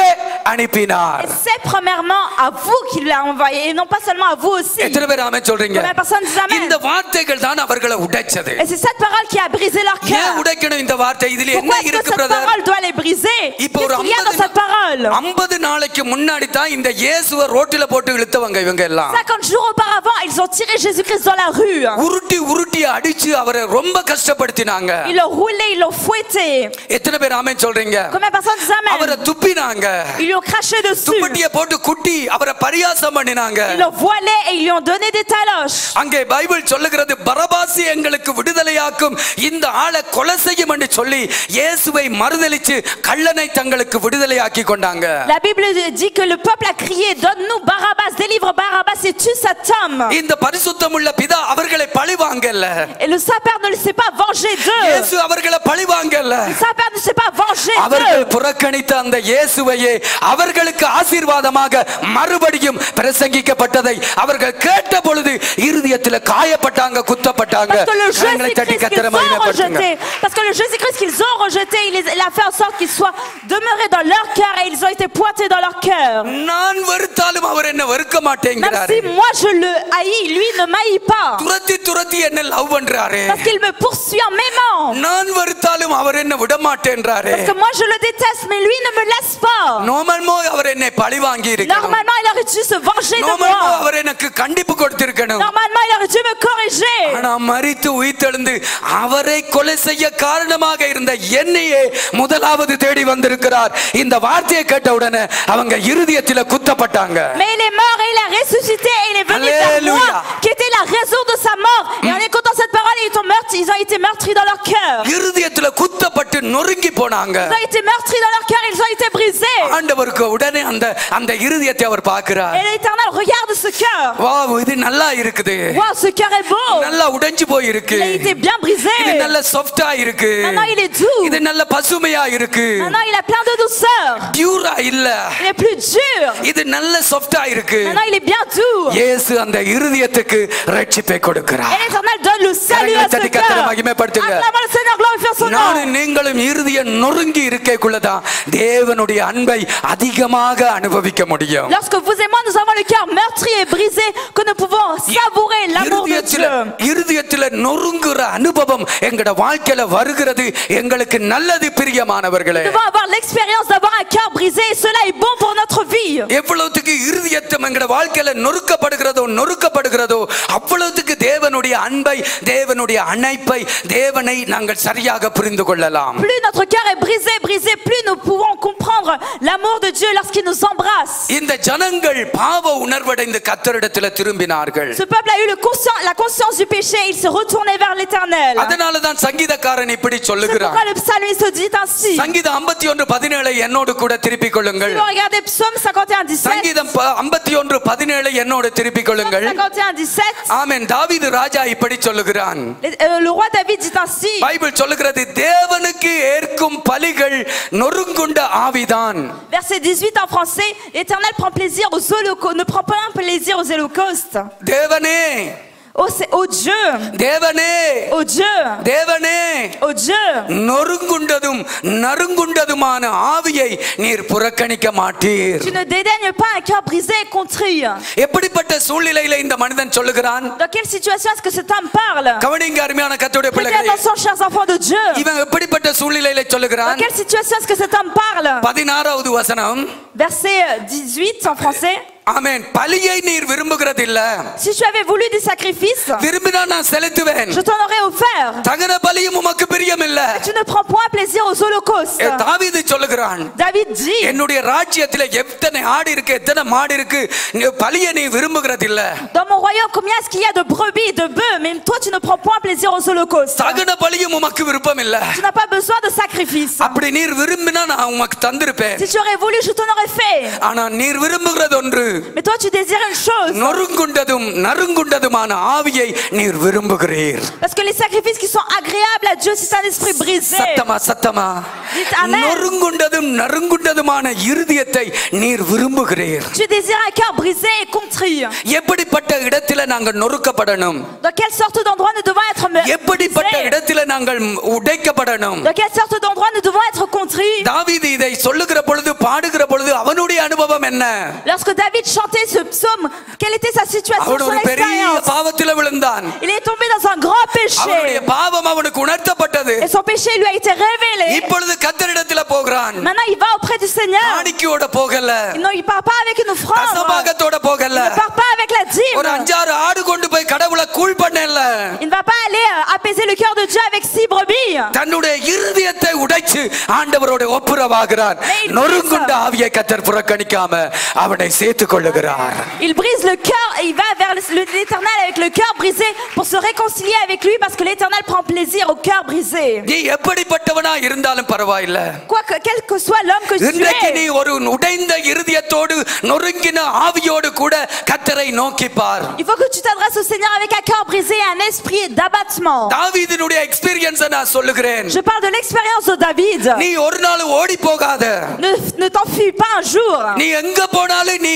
அனுப்பினார். Et c'est premièrement à vous qu'il l'a envoyé et non pas seulement à vous aussi. எத்தனை பேர் ஆமென் சொல்றீங்க? Combien de personnes disent amen? இந்த வார்த்தைகள் தான் அவர்களை உடைச்சது. Et c'est cette parole qui a brisé leur ஏன் cœur. உடைக்கணும் இந்த வார்த்தை? இதிலே என்ன Pourquoi est-ce que இருக்கு cette brother? parole doit elle est brisée. Qu'est-ce qu'il y a dans cette parole? 50 நாளைக்கு முன்னாடி தான் இந்த இயேசுவை ரோட்டில போட்டு இழுத்தவங்க இவங்க எல்லாம். 50 jours auparavant, ils ont tiré Jésus-Christ dans la rue. உருட்டி உருட்டி அடிச்சு அவரை ரொம்ப கஷ்டப்படுத்தினாங்க. Ils l'ont roulé, ils l'ont fouetté. எத்தனை பேர் ஆமென் சொல்றீங்க? Combien de personnes disent amen? அவரை துப்பினாங்க. Ils lui ont craché dessus. துப்பட்டியை போட்டு குட்டி அவரை பரியாசம் பண்ணினாங்க. Ils l'ont voilé et ils lui ont donné des taloches. அங்கே பைபிள் சொல்லுகிறது பரபாசி எங்களுக்கு விடுதலையாக்கும் இந்த ஆளை கொலை செய்யும் என்று சொல்லி இயேசுவை மறுதலிச்சு கள்ளனை தங்களுக்கு விடுதலையாக்கி கொண்டாங்க. La Bible dit que le peuple a crié, donne-nous Barabbas, délivre Barabbas et tue cet homme. இந்த பரிசுத்தமுள்ள பிதா அவர்களை பழிவாங்கல்ல. Et le Saint-Père ne s'est pas vengé d'eux. இயேசு அவர்களை பழிவாங்கல்ல. Le Saint-Père ne s'est pas vengé d'eux. அவர்கள் புறக்கணித்த அந்த இயேசுவையே அவர்களுக்கு ஆசீர்வாதமாக மறுபடியும் பிரசங்கிக்கப்பட்டதை அவர்கள் கேட்ட பொழுது இருதயத்தில் காயப்பட்டாங்க, குத்தப்பட்டாங்க. Parce que le Jésus-Christ qu'ils ont rejeté, il a fait en sorte qu'il soit demeuré dans leur cœur et ils ont été pointés dans leur cœur. நான் வெறுத்தாலும் அவர் என்ன வெறுக்க மாட்டேங்கிறார். Même si moi je le haïs, lui ne m'haït pas. துரத்தி துரத்தி என்ன love பண்றாரே. Parce qu'il me poursuit en m'aimant. நான் வெறுத்தாலும் அவர் என்ன விட மாட்டேன்றாரே. Parce que moi je le déteste mais lui ne me laisse pas. நார்மலா அவர் என்னை பழிவாங்கி இருக்கணும். Normalement il aurait dû se venger de moi. நார்மலா அவர் எனக்கு கண்டிப்பு கொடுத்திருக்கணும். Normalement il aurait dû me corriger. ஆனா மரித்து உயிர்த்தெழுந்து அவரை கொலை செய்ய காரணமாக இருந்த என்னையே முதலாவது தேடி வந்திருக்கிறார். இந்த வார்த்தையை கேட்ட உடனே அவங்க இருதயத்தில் குத்தப்பட்டாங்க. Mais il est mort et il a ressuscité et il est venu vers moi qui était la raison de sa mort. Et en écoutant cette parole ils ont été meurtris dans leur cœur. இருதயத்தில் குத்தப்பட்டு நொறுங்கி போனாங்க. Ils ont été meurtris dans leur cœur, ils ont été brisés. ஆண்டவருக்கு உடனே அந்த இருதயத்தை அவர் பார்க்கிறார். Et l'Éternel regarde ce cœur. Wow, இது நல்லா இருக்குது. Waouh, ce cœur est beau. நல்லா உடைஞ்சு போய் இருக்கு. Il a été bien brisé. இது நல்ல சாஃப்ட்டா இருக்கு. Maintenant il est doux. இது நல்ல பசுமையா இருக்கு. Maintenant il a plein de douceur. டியூரா இல்ல. Il est plus dur. இது நல்ல சாஃப்ட்டா இருக்கு. Maintenant il est bien doux. இயேசு அந்த இருதயத்துக்கு இரட்சிப்பை கொடுக்கிறார். Et l'Éternel donne le salut à ce cœur. மகிமைப்படுத்துங்க. Acclamons le Seigneur, glorifie son nom. நானும் நீங்களும் இருதயம் நொறுங்கி இருக்கக்குள்ளதான் தேவனுடைய அன்பை அதிகமாக அனுபவிக்க முடியும். Lorsque vous et moi nous avons le cœur meurtri et brisé, que nous pouvons savourer l'amour de Dieu. இருதயத்தில் நொறுங்குற அனுபவம் எங்கட வாழ்க்கையில வருகிறது. எங்களுக்கு நல்லது பிரியமானவர்களே. Nous devons avoir l'expérience d'avoir un cœur brisé et cela est bon pour notre vie. எவ்வளவுக்கு இருதயம் எங்கட வாழ்க்கையில நொறுக்கப்படுகிறதோ அவ்வளவுக்கு தேவனுடைய அன்பை, தேவனுடைய அணைப்பை, தேவனை நாங்கள் சரியாக புரிந்து கொள்ளலாம். Plus notre cœur est brisé, plus nous pouvons comprendre l'amour de Dieu lorsqu'il nous embrasse. இந்த ஜனங்கள் பாவ உணர்வடைந்து கர்த்தரிடத்தில் திரும்பினார்கள். Ce peuple a eu la conscience du péché, il s'est retourné vers l'Éternel. அதனால தான் சங்கீதக்காரன் இப்படி C'est சொல்லுகிறார். pourquoi le psalmiste dit ainsi. சங்கீதம் 51:17 என்னோடு கூட திருப்பிக் கொள்ளுங்கள். Si vous regardez Psaume 51:17. சங்கீதம் 51:17 என்னோடு திருப்பிக் கொள்ளுங்கள். 51:17. ஆமென். தாவீது ராஜா இப்படி சொல்லுகிறான். Le roi David dit ainsi. Bible சொல்லுகிறது தேவனுக்கு ஏற்கும் பலிகள் நொறுங்குண்ட ஆவிதான். Verset 18 en français, l'Éternel prend plaisir aux holocaustes, ne prend pas plaisir aux holocaustes. தேவனே, Au Dieu, தேவனே, au Dieu, தேவனே, au Dieu, நொறுங்குண்டதும் நறுங்குண்டதுமான ஆவியை நீர் புறக்கணிக்க மாட்டீர். tu ne dédaignes pas un cœur brisé et contrit. எப்படிப்பட்ட சூழ்நிலையில இந்த மனிதன் சொல்லுகிறான்? Dans quelle situation est-ce que cet homme parle? கவனிங்க அருமையான கர்த்தருடைய Prêtez பிள்ளைகளே. attention, chers enfants de Dieu. இவன் எப்படிப்பட்ட சூழ்நிலையில Dans சொல்லுகிறான்? quelle situation est-ce que cet homme parle? 16வது வசனம். Verset 18 en français. ஆமென். பலியை நீர் விரும்புகிறதில்ல. Si tu avais voulu des sacrifices, விரும்பினா நான் செலுத்துவேன். je t'en aurais offert. தகன பலியும் உமக்கு பிரியமில்ல. Tu ne prends point plaisir aux holocaustes. தாவீது சொல்லுகிறான். David dit, என்னுடைய ராஜ்யத்திலே எத்தனை ஆடு இருக்கு, எத்தனை மாடு இருக்கு, பலியை நீ விரும்புகிறதில்ல. dans mon royaume combien est-ce qu'il y a de brebis et de bœufs, mais toi tu ne prends point plaisir aux holocaustes. தகன பலியும் உமக்கு விருப்பமில்ல. Tu n'as pas besoin de sacrifice. அப்படி நீர் விரும்பினா நான் உமக்கு தந்திருப்பேன். Si tu aurais voulu, je t'en aurais fait. ஆனா நீர் விரும்புகிறது ஒன்று. Mais toi tu désires une chose. நொறுங்குண்டதும் நறுங்குண்டதுமான ஆவியை நீர் விரும்புகிறீர். Parce que les sacrifices qui sont agréables à Dieu, c'est un esprit brisé. சத்தமா Dites amen. நொறுங்குண்டதும் நறுங்குண்டதுமான இருதயத்தை நீர் விரும்புகிறீர். Tu désires un cœur brisé et contrit. எப்படிப்பட்ட இடத்திலே நாங்கள் நொறுக்கப்படணும்? Dans quelle sorte d'endroit nous devons être எப்படிப்பட்ட brisés? இடத்திலே நாங்கள் உடைக்கப்படணும்? Dans quelle sorte d'endroit nous devons être contrits? தாவீது இதை சொல்லுகிற பொழுது, பாடுகிற பொழுது அவனுடைய அனுபவம் என்ன? Lorsque David chantait ce psaume, quelle était sa situation, அவன் son ஒரு பெரிய expérience? பாவத்திலே விழுந்தான். Il est tombé dans un grand péché. அவனுடைய பாவம் அவனுக்கு உணர்த்தப்பட்டது. Et son péché lui a été révélé. இப்பொழுது கர்த்தரிடத்தில் போகிறான். Maintenant il va auprès du Seigneur. காணிக்கையோட போகல. Non, il part pas avec une offrande. தசபாகத்தோட போகல. Il ne part pas avec la dîme. ஒரு 5-6 ஆடு கொண்டு போய் கடவுளை கூல் பண்ணல. Il ne va pas aller apaiser le cœur de Dieu avec 6 brebis. தன்னுடைய இருதயத்தை உடைச்சு ஆண்டவரோட ஒப்புரவாகிறார். நொறுங்குண்ட ஆவியை கர்த்தர் புறக்கணிக்காம அவனை சேர்த்துக் கொள்ளுகிறார். Il brise le cœur et il va vers l'Éternel avec le cœur brisé pour se réconcilier avec lui parce que l'Éternel prend plaisir au cœur brisé. நீ எப்படிப்பட்டவனா இருந்தாலும் பரவாயில்ல. Quel que soit l'homme que tu இன்றைக்கு es. நீ ஒரு உடைந்த இருதயத்தோடு நொறுங்கின ஆவியோடு கூட கர்த்தரை நோக்கி பார். Il faut que tu t'adresses au Seigneur avec un cœur brisé et un esprit d'abattement. தாவீதினுடைய எக்ஸ்பீரியன்ஸ் நான் சொல்லுகிறேன். Je parle de l'expérience de David. நீ ஒரு நாள் ஓடி போகாத. Ne t'enfuis pas un jour. நீ எங்க போனாலும்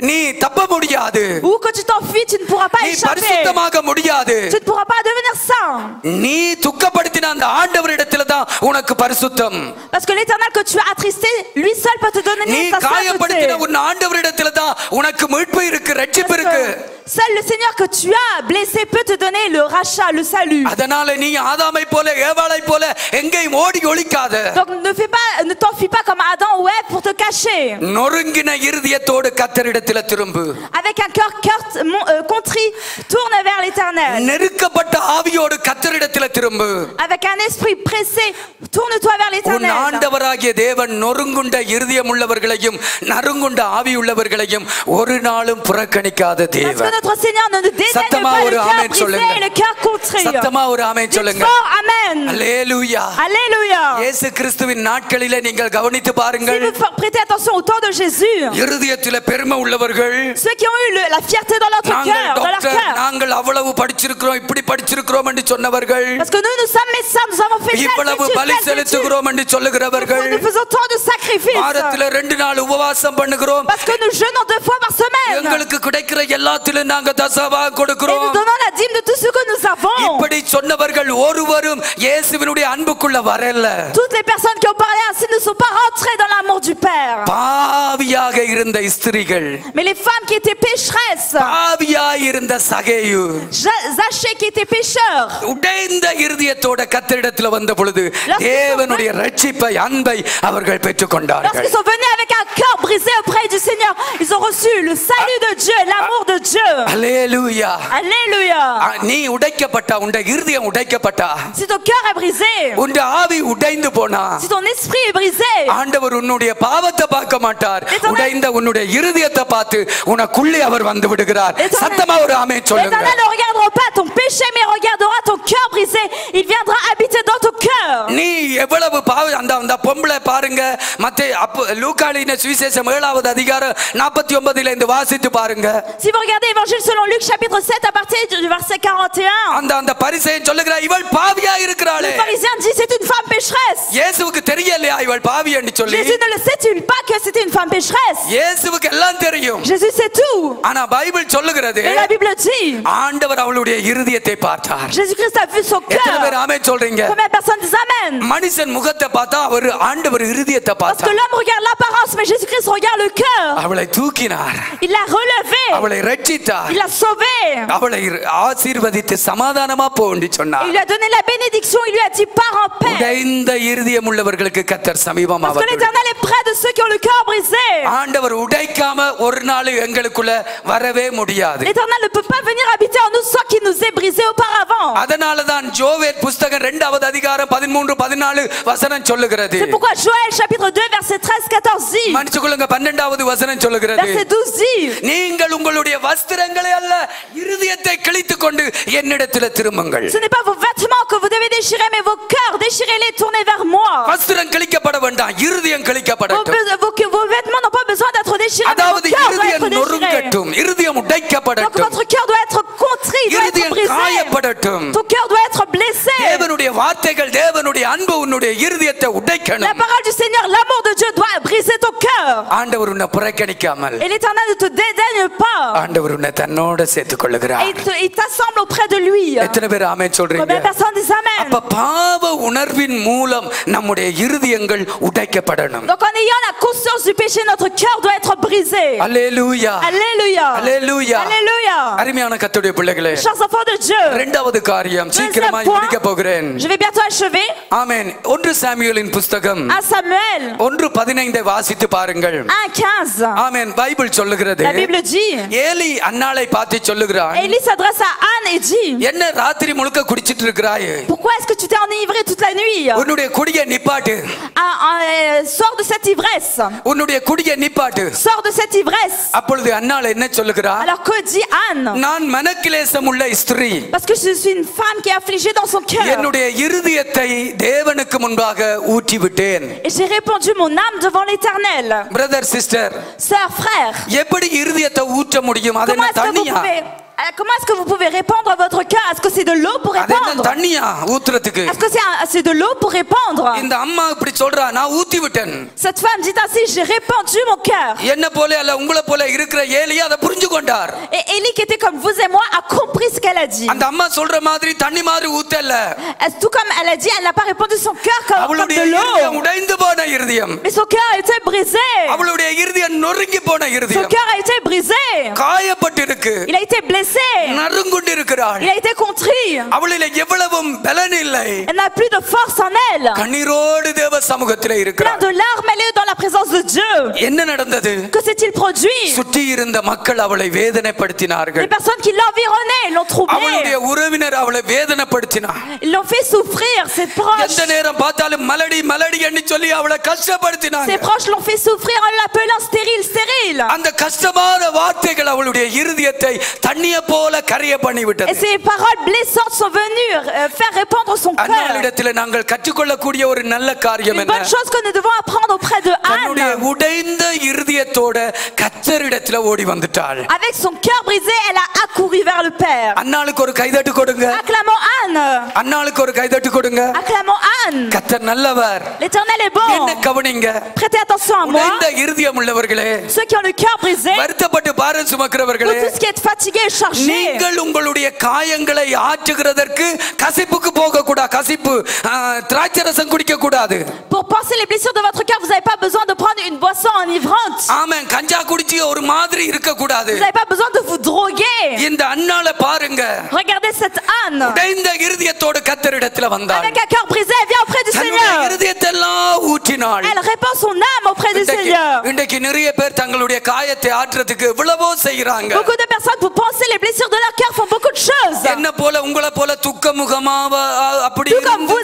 நீ தப்ப முடியாது. Où que tu t'enfuis, tu ne pourras pas நீ échapper. பரிசுத்தமாக முடியாது. Tu ne pourras pas devenir saint. நீ துக்கப்படுத்தின அந்த ஆண்டவரிடத்தில் தான் உனக்கு பரிசுத்தம். Parce que l'Éternel que tu as attristé, lui seul peut te donner நீ sa காயப்படுத்தின sainteté. உன் ஆண்டவரிடத்தில் தான் உனக்கு மீட்பு இருக்கு, ரட்சிப்பு இருக்கு. Seul le Seigneur que tu as blessé peut te donner le rachat, le salut. அதனால நீ ஆதாமை போல ஏவாளை போல எங்கேயும் ஓடி ஒளிக்காத. Donc ne t'enfuis pas comme Adam ou Ève pour te cacher. நொறுங்கின இருதயத்தோடு கர்த்தரிடத்தில் திரும்பு. Avec un cœur contrit, tourne vers l'Éternel. நெருக்கப்பட்ட ஆவியோடு கர்த்தரிடத்தில் திரும்பு. Avec un esprit pressé, tourne-toi vers உன் l'Éternel. ஆண்டவராகிய தேவன் நொறுங்குண்ட இருதயம் உள்ளவர்களையும் நறுங்குண்ட ஆவி உள்ளவர்களையும் ஒரு நாளும் புறக்கணிக்காத Parce que தேவன். notre Seigneur ne nous dédaigne சத்தமா pas le ஒரு cœur ஆமென் brisé சொல்லுங்க. et le cœur contrit. சத்தமா ஒரு ஆமென் Dites சொல்லுங்க. fort Amen. அல்லேலூயா. Alléluia. இயேசு கிறிஸ்துவின் நாட்களிலே நீங்கள் கவனித்து Si பாருங்கள். vous prêtez attention au temps de Jésus, இருதயத்திலே பெருமை உள்ளவர்கள், ceux qui ont eu la fierté dans notre நாங்கள் cœur, dans leur doctor, cœur. நாங்கள் அவ்வளவு படிச்சிருக்கிறோம், இப்படி படிச்சிருக்கிறோம் என்று சொன்னவர்கள், Parce que nous sommes médecins, nous avons fait இவ்வளவு பலி செலுத்துகிறோம் என்று சொல்லுகிறவர்கள், nous faisons tant de sacrifices. வாரத்திலே 2 நாள் உபவாசம் பண்ணுகிறோம், Parce que nous jeûnons 2 fois par semaine. எங்களுக்கு கிடைக்கிற எல்லாத்திலும் நாங்க தசமா Et கொடுக்கிறோம். nous donnons la dîme de tout ce que nous avons. இப்படி சொன்னவர்கள் ஒருவரும் இயேசுவினுடைய அன்புக்குள்ள வரல. Toutes les personnes qui ont parlé ainsi ne sont pas rentrées dans l'amour du Père. பாவியாக இருந்த ஸ்திரீகள், Mais les femmes qui étaient pécheresses, பாவியாய் இருந்த சகேயு, Zachée qui était pécheur, உடைந்த இருதயத்தோட கர்த்தரிடத்துல வந்த பொழுது தேவனுடைய ரட்சிப்பை அன்பை அவர்கள் பெற்றுக்கொண்டார்கள். lorsqu'ils sont venus avec un cœur brisé auprès du Seigneur, ils ont reçu le salut de Dieu, l'amour de Dieu. அல்லேலூயா. Alléluia. நீ உடைக்கப்பட்டா, உன் இருதயம் உடைக்கப்பட்டா, Si ton cœur est brisé, உன் ஆவி உடைந்து போனா, si ton esprit est brisé, ஆண்டவர் உன்னுடைய பாவத்தை பார்க்க மாட்டார், உடைந்த உன்னுடைய இருதயத்தை பார்த்து உனக்குள்ளே அவர் வந்து விடுகிறார். சத்தமா ஒரு ஆமென் சொல்லுங்க. l'Éternel ne regardera pas ton péché, mais regardera ton cœur brisé. Il viendra habiter dans ton cœur. நீ எவ்வளவு அந்த பொம்பளை பாருங்க, லூக்காளின சுவிசேஷம் 7வது அதிகாரம் 49 இருந்து வாசித்து பாருங்க. Si vous regardez Évangile selon Luc chapitre 7 à partir du verset 41, அந்த பரிசேயன் சொல்லுகிறார், இவள் பாவியா இருக்கிறாளே. le pharisien dit c'est une femme pécheresse. இயேசுவுக்கு தெரியலையா இவள் பாவி என்று சொல்லி? Jésus ne le sait-il pas que c'était une femme pécheresse? இயேசுவுக்கு எல்லாம் தெரியும். Jésus sait tout. ஆனா பைபிள் சொல்லுகிறது, Et la Bible dit, ஆண்டவர் அவளுடைய இருதயத்தை பார்த்தார். Jésus-Christ a vu son எத்தனை பேர் cœur. ஆமென் சொல்றீங்க? Combien de personnes disent Amen? மனுஷன் முகத்தை பார்த்தா அவர் ஆண்டவர் இருதயத்தை Parce que பார்த்தார். l'homme regarde l'apparence, mais Jésus-Christ regarde le cœur. அவளை தூக்கினார், Il l'a relevé, அவளை ரட்சித்தார், il l'a sauvé. அவளை ஆசீர்வதித்து சமாதானமா போன்னு சொன்னார். Il lui a donné la bénédiction, il lui a dit pars en paix. உடைந்த இருதயம் உள்ளவர்களுக்கு கர்த்தர் சமீபமா Parce que வந்து l'Éternel est près de ceux qui ont le cœur brisé. ஆண்டவர் உடைக்காம ஒரு நாள் எங்களுக்குள்ள வரவே முடியாது. L'Éternel ne peut pas venir habiter en nous sans qu'il nous ait brisé auparavant. அதனால தான் ஜோவேல் புத்தகம் 2வது அதிகாரம் 13-14 வசனம் சொல்லுகிறது. C'est pourquoi Joël chapitre 2 verset 13-14 dit, மன்னிச்சுக்கொள்ளுங்க, 12வது வசனம் சொல்லுகிறது, verset 12 dit, நீங்கள் உங்களுடைய வஸ்திரங்களை அல்ல இருதயத்தை கிழித்துக்கொண்டு என்னிடத்தில் திரும்புங்கள். ce n'est pas vos vêtements que vous devez déchirer, mais vos cœurs, déchirez-les, tournez vers moi. வஸ்திரம் கிழிக்கப்பட வேண்டாம், இருதயம் கிழிக்கப்படட்டும். Vos vêtements n'ont pas besoin d'être déchirés, mais அதாவது vos cœurs doivent இருதயம் être déchirés. நொறுங்கட்டும், இருதயம் Donc உடைக்கப்படட்டும், votre cœur doit être contrit, doit être இருதயம் brisé. காயப்படட்டும். Ton cœur doit être blessé. தேவனுடைய வார்த்தைகள் தேவனுடைய அன்பு உன்னுடைய இருதயத்தை உடைக்கணும். La parole du Seigneur, l'amour de Dieu doit briser ton cœur. ஆண்டவர் உன்னை புறக்கணிக்காமல் Et l'Éternel ne te dédaigne pas. ஆண்டவர் உன்னை தன்னோட சேர்த்துக் கொள்ளுகிறார். Et il t'assemble auprès de lui. எத்தனை பேர் ஆமென் சொல்றீங்க? Combien de personnes disent amen? அப்ப பாவ உணர்வின் மூலம் நம்முடைய இருதயங்கள் உடைக்கப்படணும். Donc en ayant la conscience du péché, notre cœur doit être brisé. அல்லேலூயா. Alléluia. அல்லேலூயா. Alléluia. அருமையான கர்த்தருடைய பிள்ளைகளே, Chers enfants de Dieu. இரண்டாவது காரியம் சீக்கிரமாய் முடிக்க போகிறேன். Je vais bientôt achever. ஆமென். 1 சாமுவேலின் புத்தகம் 1 Samuel 1:15 வாசித்து பாருங்கள். 1:15. ஆமென். பைபிள் சொல்லுகிறது, La Bible dit, ஏலி அன்னாளை பார்த்து சொல்லுகிறான், Élie s'adresse à Anne et dit, என்ன ராத்திரி முழுக்க குடிச்சிட்டு இருக்கிறாய்? pourquoi est-ce que tu t'es enivré toute la nuit? உன்னுடைய குடியை நிப்பாட்டு. Sors de cette ivresse. உன்னுடைய குடியை நிப்பாட்டு. Sors de cette ivresse. அப்பொழுது அன்னாள் என்ன சொல்லுகிறார்? Alors que dit Anne? நான் மனக்கிலேசம் உள்ள ஸ்திரீ. Parce que je suis une femme qui est affligée dans son cœur. என்னுடைய இருதயத்தை தேவனுக்கு முன்பாக ஊற்றி விட்டேன். Et j'ai répandu mon âme devant l'Éternel. Brother sister, Sœur, frère, எப்படி இருதயத்தை ஊற்ற முடியும்? அது comment என்ன est-ce que vous தண்ணியா? pouvez répandre votre cœur? Est-ce que c'est de l'eau pour அது என்ன répandre? தண்ணியா ஊத்துறதுக்கு? Est-ce que c'est de l'eau pour répandre? இந்த அம்மா இப்படி சொல்றா, நான் ஊத்தி விட்டேன். Cette femme dit ainsi, j'ai répandu mon cœur. என்ன போல அல்ல, உங்களை போல இருக்கிற ஏலியா அதை புரிஞ்சு கொண்டார். Et Élie, qui était comme vous et moi, a compris ce qu'elle a dit. அந்த அம்மா சொல்ற மாதிரி தண்ணி மாதிரி ஊத்தல. Tout comme elle a dit, elle n'a pas répandu son cœur comme அவளுடைய de இருதயம் l'eau. உடைந்து போன இருதயம். Mais son cœur a été brisé. அவளுடைய இருதயம் நொறுங்கி போன Son இருதயம். cœur a été brisé. காயப்பட்டிருக்கு. Il a été blessé. நறுங்குண்டிருக்கிறாள். Il a été contrit. அவளிலே எவ்வளவும் பலன் இல்லை. Elle n'a plus de force en elle. கண்ணீரோடு தேவ சமூகத்திலே Plein இருக்கிறாள். de larmes, elle est dans la présence de Dieu. என்ன நடந்தது? Que s'est-il produit? சுற்றி இருந்த மக்கள் அவளை வேதனைப்படுத்தினார்கள். Les personnes qui l'environnaient l'ont அவளுடைய troublée. உறவினர் அவளை வேதனைப்படுத்தினார். Ils l'ont fait souffrir. Ses proches. எந்த நேரம் பார்த்தாலும் மலடி மலடி என்று சொல்லி அவளை Ses கஷ்டப்படுத்தினாங்க. proches l'ont fait souffrir en l'appelant stérile, stérile. அந்த கஷ்டமான வார்த்தைகள் அவளுடைய இருதயத்தை தண்ணிய போல கரைய பண்ணி Et விட்டது. ces paroles blessantes sont venues faire répandre son cœur. அன்னாளிடத்தில் நாங்கள் கற்றுக்கொள்ளக்கூடிய ஒரு நல்ல காரியம் Une என்ன? bonne chose que nous devons apprendre auprès de தன்னுடைய Anne. உடைந்த இருதயத்தோட கர்த்தரிடத்தில் ஓடி வந்துட்டாள். Avec son cœur brisé, elle a accouru vers le Père. அன்னாளுக்கு ஒரு கைதட்டு கொடுங்க. Acclamons Anne. அன்னாளுக்கு ஒரு கைதட்டு கொடுங்க. Acclamons Anne. கர்த்தர் நல்லவர். L'Éternel est என்ன bon. கவனிங்க. Prêtez attention à moi. உடைந்த இருதயம் உள்ளவர்களே, Ceux qui ont le cœur brisé, வருத்தப்பட்டு பாரம் pour சுமக்கிறவர்களே, tous qui êtes fatigués et chargés. நீங்கள் உங்களுடைய காயங்களை ஆற்றுகிறதற்கு கசிப்புக்கு போக கூடாது. கசிப்பு திராட்சை ரசம் குடிக்க கூடாது. Pour panser les blessures de votre cœur, vous n'avez pas besoin de prendre une boisson enivrante. ஆமென். கஞ்சா குடிச்சு ஒரு மாதிரி இருக்க கூடாது. Vous n'avez pas besoin de vous droguer. இந்த அன்னாளை பாருங்க. Regardez cette Anne. உடைந்த இருதயத்தோடு கர்த்தரிடத்தில் வந்தாள். Avec un cœur brisé, elle vient auprès du தன்னுடைய Seigneur. இருதயத்தை எல்லாம் ஊற்றினாள். Elle répand son âme auprès du Seigneur. இன்றைக்கு நிறைய பேர் தங்களுடைய காயத்தை ஆற்றுறதுக்கு எவ்வளவோ செய்யறாங்க. Beaucoup de personnes, pour panser les blessures de leur cœur, font beaucoup de choses. என்ன போல உங்களை போல துக்க முகமாவ அப்படி Tout comme vous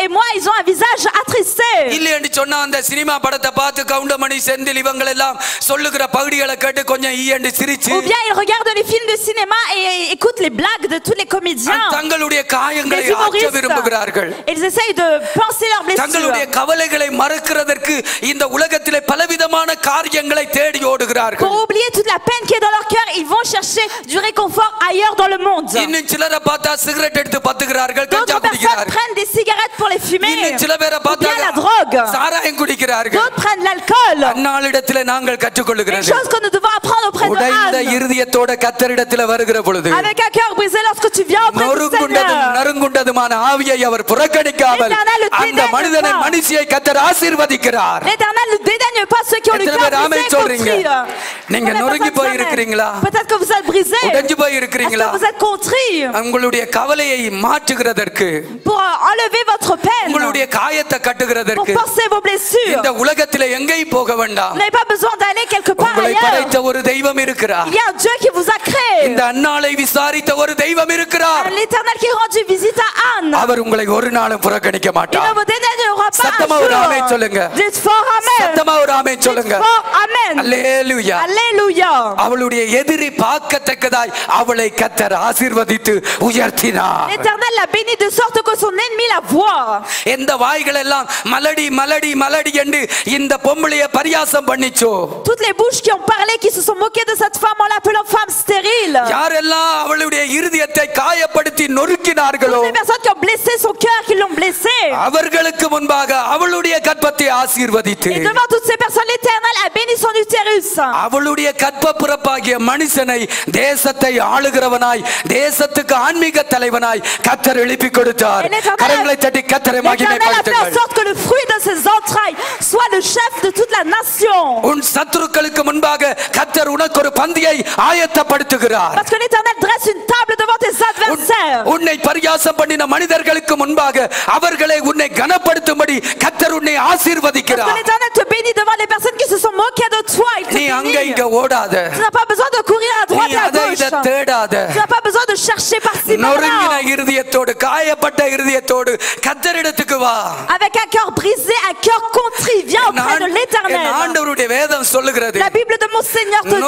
et moi, ils ont un visage attristé. இல்ல என்று சொன்னா அந்த சினிமா படத்தை பார்த்து கவுண்டமணி செந்தில் இவங்க எல்லாம் சொல்லுகிற பகுதிகளை கேட்டு கொஞ்சம் ஈயண்டு சிரிச்சு Ou bien ils regardent les films de cinéma et écoutent les blagues de tous les comédiens. தங்களுடைய காயங்களை Les ஆற்ற humoristes. விரும்புகிறார்கள். Ils essayent de panser leurs தங்களுடைய blessures. கவலைகளை மறக்கிறதற்கு இந்த உலகத்திலே பலவிதமான காரியங்களை தேடி ஓடுகிறார்கள். Pour oublier toute la peine qui est dans leur cœur, ils vont chercher du réconfort ailleurs dans le monde. இன்னும் சிலரை பார்த்தா சிகரெட் எடுத்து பத்துகிறார்கள், கஞ்சா D'autres personnes குடிக்கிறார்கள். prennent des cigarettes pour les fumer. இன்னும் சில பேரை Ou bien la பார்த்தா drogue. சாராயம் குடிக்கிறார்கள். D'autres prennent l'alcool. அந்நாளிடத்திலே நாங்கள் Une கற்றுக்கொள்ளுகிறது. chose que nous devons apprendre auprès de உடைந்த Anne. இருதயத்தோட கர்த்தரிடத்தில் வருகிற பொழுது Avec un cœur brisé, lorsque tu viens auprès du நொறுங்குண்டதும் Seigneur, நறுங்குண்டதுமான ஆவியை அவர் புறக்கணிக்காமல் L'éternel le அந்த dédaigne மனிதனை pas. மனுஷியை கர்த்தர் ஆசீர்வதிக்கிறார். l'Éternel ne dédaigne pas ceux qui ont le எத்தனை cœur பேர் ஆமென் brisé சொல்றீங்க? contrit. நீங்க Combien de நொறுங்கி personnes போய் s'amènent? இருக்கிறீங்களா? Peut-être que vous êtes brisé. உடைஞ்சு போய் Est-ce இருக்கிறீங்களா? que vous êtes contrit? உங்களுடைய கவலையை மாற்றுகிறதற்கு, Pour enlever votre peine, உங்களுடைய காயத்தை pour கட்டுகிறதற்கு panser vos blessures. இந்த உலகத்திலே எங்கேயும் போக வேண்டாம். Vous n'avez pas besoin d'aller quelque part உங்களை ailleurs. படைத்த ஒரு தெய்வம் இருக்கிறார். Il y a un Dieu qui vous a créé. இந்த அன்னாளை விசாரித்த ஒரு தெய்வம் இருக்கிறார். L'Éternel qui rend visite à Anne. அவர் உங்களை ஒரு நாளும் புறக்கணிக்க Il ne மாட்டார். vous dédaignera n'aura pas சத்தமா ஒரு ஆமென் un சொல்லுங்க. jour. Dites fort amen. சத்தமா ஒரு ஆமென் Dites சொல்லுங்க. fort amen. அல்லேலூயா. Alléluia. அவளுடைய எதிரி பார்க்கத்தக்கதாய் அவளை கர்த்தர் ஆசீர்வதித்து உயர்த்தினார். L'Éternel l'a bénie de sorte que son ennemi la voit. எந்த வாய்கள் எல்லாம் மலடி மலடி மலடி என்று இந்த பொம்பளைய பரியாசம் பண்ணிச்சோ, Toutes les bouches qui ont parlé, qui se sont moquées de cette femme en l'appelant femme stérile. யாரெல்லாம் அவளுடைய இருதயத்தை காயப்படுத்தி நொறுக்கினார்களோ, Toutes les personnes qui ont blessé son cœur, qui l'ont blessé. அவர்களுக்கு முன்பாக அவளுடைய கற்பத்தை ஆசீர்வதித்து Et devant toutes ces personnes, l'Éternel a béni son utérus. அவளுடைய கற்ப பிறப்பாகிய மனுஷனை தேசத்தை ஆளுகிறவனாய், தேசத்துக்கு ஆன்மீக தலைவனாய் கர்த்தர் எழுப்பி கொடுத்தார். கரங்களை தட்டி கர்த்தரை L'Éternel a fait en மகிமைப்படுத்துங்கள். sorte que le fruit de ses entrailles soit le chef de toute la nation. உன் சத்துருக்களுக்கு முன்பாக கர்த்தர் உனக்கு ஒரு பந்தியை ஆயத்தப்படுத்துகிறார். Parce que l'Éternel dresse une table devant tes adversaires. உன்னை பரியாசம் பண்ணின மனிதர்களுக்கு முன்பாக அவர்களை உன்னை கனப்படுத்தும்படி கர்த்தர் உன்னை Parce que ஆசீர்வதிக்கிறார். l'Éternel te bénit devant les personnes qui se sont moquées de toi. Il te நீ அங்க bénit. இங்க ஓடாத, Tu n'as pas besoin de courir à நீ droite et à அதை இதை gauche. தேடாத. Tu n'as pas besoin de chercher par-ci நொறுங்கின par-là. இருதயத்தோடு, காயப்பட்ட இருதயத்தோடு கர்த்தரிடத்துக்கு வா. Avec un cœur brisé, un cœur contrit, viens auprès de என் l'Éternel. ஆண்டவருடைய வேதம் சொல்லுகிறது, La Bible de mon Seigneur te dit.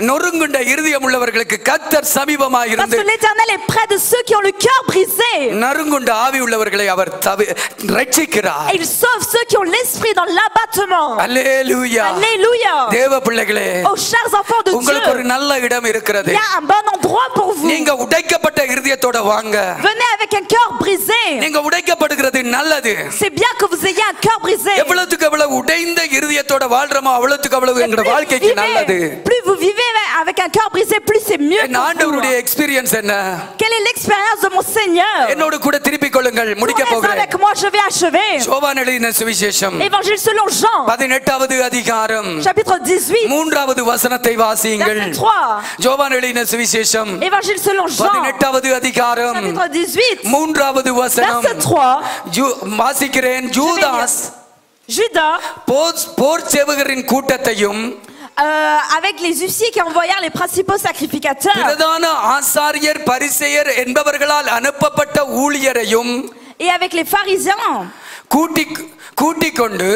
நொறுங்குண்ட இருதயம் உள்ளவர்களுக்கு கர்த்தர் சமீபமாய் Parce இருந்து que l'Éternel est près de ceux qui ont le cœur brisé. நறுங்குண்ட ஆவி உள்ளவர்களை அவர் ரட்சிக்கிறார். Et il sauve ceux qui ont l'esprit dans l'abattement. அல்லேலூயா. Alléluia. தேவ பிள்ளைகளே, Aux chers enfants de Dieu, உங்களுக்கு ஒரு நல்ல இடம் இருக்கிறது. il y a un bon endroit pour vous. நீங்க உடைக்கப்பட்ட இருதயத்தோட வாங்க. Venez avec un cœur brisé. நீங்க உடைக்கப்படுகிறது நல்லது. C'est bien que vous ayez un cœur brisé. எவ்வளவுக்கு எவ்வளவு உடைந்த இருதயத்தோட வாழ்றோமோ அவ்வளவுக்கு அவ்வளவு எங்க வாழ்க்கைக்கு நல்லது. Plus vous vivez avec un cœur brisé, plus c'est mieux என் pour ஆண்டவருடைய vous. எக்ஸ்பீரியன்ஸ் என்ன? Quelle est l'expérience de mon Seigneur? என்னோடு கூட திருப்பிக் கொள்ளுங்கள், முடிக்க Tournez போகிறேன். avec moi, je vais achever. யோவான் எழுதின சுவிசேஷம் Évangile selon Jean, 18வது அதிகாரம் chapitre 18, 3வது வசனத்தை வாசியுங்கள். verset 3. யோவான் எழுதின சுவிசேஷம் Évangile selon Jean, 18வது அதிகாரம் chapitre 18, 3வது வசனம். verset 3. வாசிக்கிறேன். ஜூதாஸ் Judas, போர் சேவகரின் கூட்டத்தையும் avec les huissiers qui envoyèrent les principaux sacrificateurs, பிரதான ஆசாரியர் பரிசேயர் என்பவர்களால் அனுப்பப்பட்ட ஊழியரையும் et avec les pharisiens, கூட்டிக் கொண்டு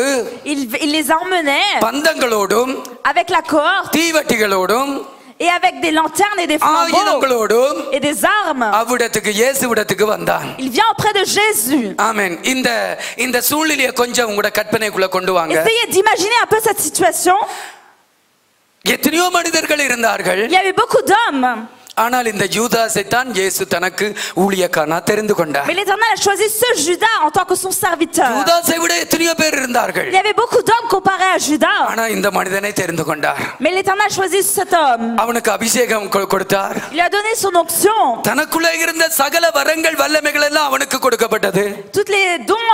il les emmenait பந்தங்களோடும் avec la cohorte தீவட்டிகளோடும் et avec des lanternes et des flambeaux ஆயுதங்களோடும் et des armes. அவ்விடத்துக்கு இயேசுவிடத்துக்கு வந்தான். Il vient auprès de Jésus. ஆமென். இந்த சூழ்நிலையை கொஞ்சம் உங்களோட கற்பனைக்குள்ள கொண்டு வாங்க. Essayez d'imaginer un peu cette situation. எத்தனையோ மனிதர்கள் இருந்தார்கள். Il y avait beaucoup d'hommes. ஆனால் இந்த யூதாசை தான் இயேசு தனக்கு ஊழியக்காரனா தெரிந்து கொண்டார். Mais l'Éternel a choisi ce Judas en tant que son serviteur. யூதாசை விட எத்தனையோ பேர் இருந்தார்கள். Il y avait beaucoup d'hommes comparés à Judas. ஆனா இந்த மனிதனை தெரிந்து கொண்டார். Mais l'Éternel a choisi cet homme. அவனுக்கு அபிஷேகம் கொடுத்தார். Il lui a donné son onction. தனக்குள்ளே இருந்த சகல வரங்கள் வல்லமைகள் எல்லாம் அவனுக்கு கொடுக்கப்பட்டது. Toutes les dons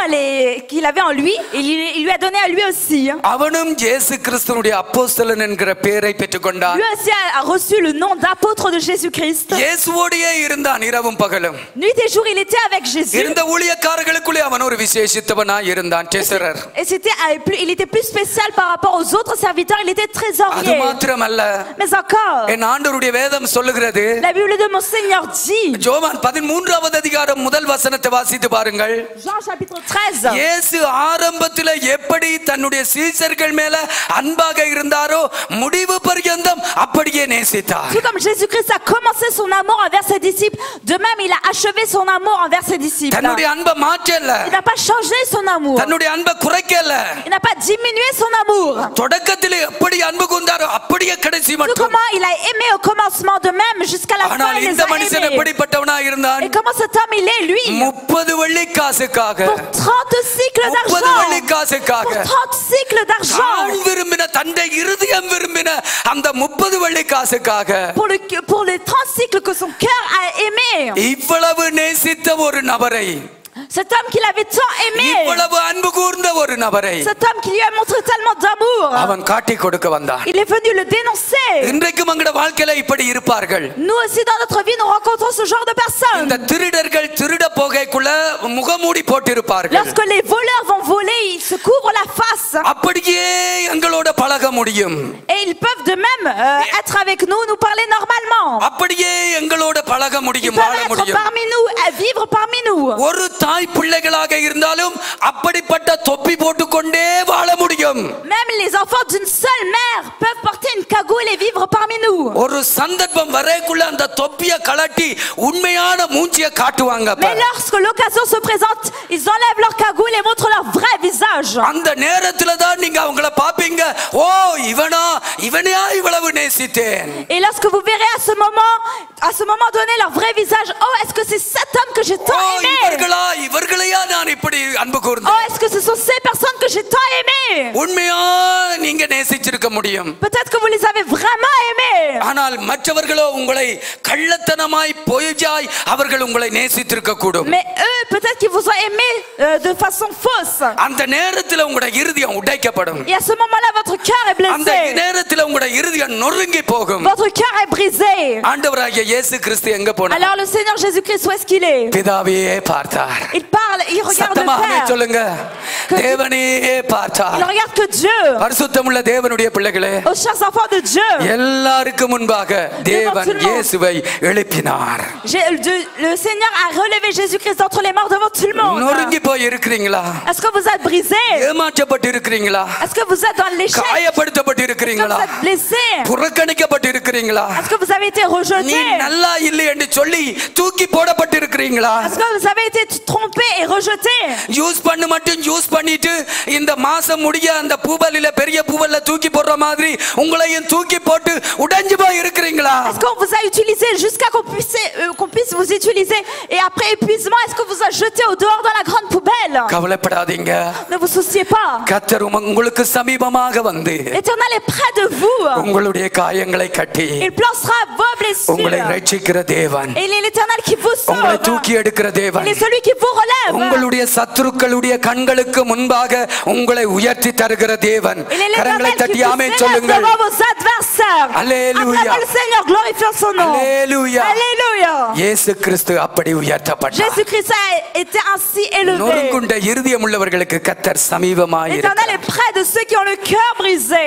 qu'il avait en lui, il lui a donné à lui aussi. அவனும் இயேசு கிறிஸ்துவினுடைய அப்போஸ்தலன் என்கிற பெயரை பெற்றுக்கொண்டார். Lui aussi a reçu le nom d'apôtre de Jésus-Christ. இயேசுவோடே இருந்தான் இரவும் பகலும். Nuit et jour il était avec Jésus. இருந்த ஊழியக்காரர்களுக்குள்ளே அவன் ஒரு விசேஷித்தவனாய் இருந்தான். டெசரர். Et il était plus spécial par rapport aux autres serviteurs, il était அது trésorier. மாத்திரமல்ல, Mais encore, என் ஆண்டவருடைய வேதம் சொல்லுகிறது, la Bible de mon Seigneur dit, யோவான் 13வது அதிகாரம் முதல் வசனத்தை வாசித்து பாருங்கள். Jean chapitre 13. இயேசு ஆரம்பத்தில் எப்படி தன்னுடைய சீஷர்கள் மேல அன்பாக இருந்தாரோ முடிவு பர்யந்தம் அப்படியே நேசித்தார். Tout comme Jésus-Christ a commencé son amour envers ses disciples, de même il a achevé son amour envers ses disciples. தன்னுடைய அன்பை மாற்றல, Il n'a pas changé son amour. தன்னுடைய அன்பை குறைக்கல. Il n'a pas diminué son amour. தொடக்கத்தில் எப்படி அன்பு கொண்டாரோ அப்படியே கடைசி Tout மட்டும். comment il a aimé au commencement, de même jusqu'à la fin ஆனால் il les இந்த a மனுஷன் aimés. எப்படிப்பட்டவனா இருந்தான்? Et comment cet homme il est, lui? 30 வெள்ளி காசுக்காக, Pour 30 cycles 30 வெள்ளி d'argent. காசுக்காக Pour 30 cycles d'argent. தான் விரும்பின தந்தை இருதயம் விரும்பின அந்த 30 வெள்ளி காசுக்காக Pour les 30 cycles que son cœur a aimé. இவ்வளவு நேசித்த ஒரு நபரை, Cet homme qu'il avait tant aimé. இவ்வளவு அன்பு கூர்ந்த ஒரு நபரை Cet homme qui lui a montré tellement d'amour. அவன் காட்டி கொடுக்க வந்தான். Il est venu le dénoncer. இன்றைக்கும் எங்கட வாழ்க்கையில இப்படி இருப்பார்கள். Nous aussi dans notre vie nous rencontrons ce genre de personnes. இந்த திருடர்கள் திருட போகைக்குள்ள முகமூடி போட்டிருப்பார்கள். Lorsque les voleurs vont voler, ils se couvrent la face. அப்படியே எங்களோட பழக முடியும். Et ils peuvent de même être avec nous, nous parler normalement. அப்படியே எங்களோட பழக Ils முடியும், peuvent வாழ être முடியும். parmi nous, vivre vivre parmi nous. ஒரு தாய் பிள்ளைகளாக இருந்தாலும் அப்படிப்பட்ட தொப்பி போட்டுக்கொண்டே வாழ முடியும். Même les enfants d'une seule mère peuvent porter une cagoule et vivre parmi nous. ஒரு சந்தர்ப்பம் வரைக்குள்ள அந்த தொப்பியை கழட்டி உண்மையான மூஞ்சியை காட்டுவாங்க. Mais lorsque l'occasion se présente, ils enlèvent leur cagoule et montrent leur vrai visage. அந்த நேரத்துல தான் நீங்க அவங்கள பாப்பீங்க. ஓ இவனையா இவ்வளவு நேசித்தேன். Et lorsque vous verrez à ce moment donné leur vrai visage, oh est-ce que c'est cet homme que j'ai tant aimé? இவர்களையா நான் இப்படி அன்பு கூர்ந்தேன். Oh est-ce que ce sont ces personnes que j'ai tant aimé? உண்மையா நீங்க நேசிச்சிருக்க முடியும். Peut-être que vous les avez vraiment aimés. ஆனால் மற்றவர்களோ உங்களை கள்ளத்தனமாய் பொய்யாய் அவர்கள் உங்களை நேசித்திருக்க கூடும். Mais eux peut-être qu'ils vous ont aimé de façon fausse. அந்த நேரத்துல உங்களுடைய இருதயம் உடைக்கப்படும். Et à ce moment-là votre cœur est blessé. அந்த நேரத்துல உங்களுடைய இருதயம் நொறுங்கி போகும். Votre cœur est brisé. ஆண்டவராகிய இயேசு கிறிஸ்து எங்க போனார்? Alors le Seigneur Jésus-Christ où est-ce qu'il est? பிதாவையே பார்த்தார். Il parle, il regarde le Père. சொல்லுங்க. தேவனையே பார்த்தார். Il regarde que Dieu. பரிசுத்தமுள்ள தேவனுடைய பிள்ளைகளே. Aux chers enfants de Dieu. எல்லாருக்கும் முன்பாக தேவன் இயேசுவை எழுப்பினார். Le Seigneur a relevé Jésus-Christ d'entre les morts devant tout le monde. நொறுங்கி போய் இருக்கீங்களா? Est-ce que vous êtes brisé? ஏமாற்றப்பட்டு இருக்கீங்களா? Est-ce que vous êtes dans l'échec? காயப்படுத்தப்பட்டு இருக்கீங்களா? Est-ce que vous êtes blessé? புறக்கணிக்கப்பட்டு இருக்கீங்களா? Est-ce que vous avez été rejeté? நீ நல்லா இல்லை என்று சொல்லி தூக்கி போடப்பட்டு இருக்கீங்களா? Est-ce que vous avez été trompé et rejeté? Use பண்ணிட்டு இந்த மாசம் முடிய அந்த பூவலில பெரிய பூவல்ல தூக்கி போடுற மாதிரி உங்களையும் தூக்கி போட்டு உடைஞ்சு போய் இருக்கீங்களா? Est-ce qu'on vous a utilisé jusqu'à qu'on puisse vous utiliser et après épuisement est-ce que vous a jeté au dehors dans la grande poubelle? கவலைப்படாதீங்க. Ne vous souciez pas. கர்த்தர் உங்களுக்கு சமீபமாக வந்து L'Éternel est près de vous. உங்களுடைய காயங்களை கட்டி Il pansera vos blessures. உங்களை ரட்சிக்கிற தேவன். Et il est l'Éternel qui vous sauve. உங்களை தூக்கி எடுக்கிற தேவன். Il est celui qui vous relève. உங்களுடைய சத்துருக்களுடைய கண்களுக்கு முன்பாக உங்களை உயர்த்தி தருகிற தேவன். கரங்களை தட்டி ஆமென் சொல்லுங்கள். அல்லேலூயா. Le Seigneur glorifie son nom. அல்லேலூயா. Alléluia. இயேசு கிறிஸ்து அப்படி உயர்த்தப்பட்டார். Jésus-Christ a été ainsi élevé. நொறுங்குண்ட இருதயம் உள்ளவர்களுக்கு கர்த்தர் சமீபமாய் இருக்கிறார். L'Éternel est près de ceux qui ont le cœur brisé.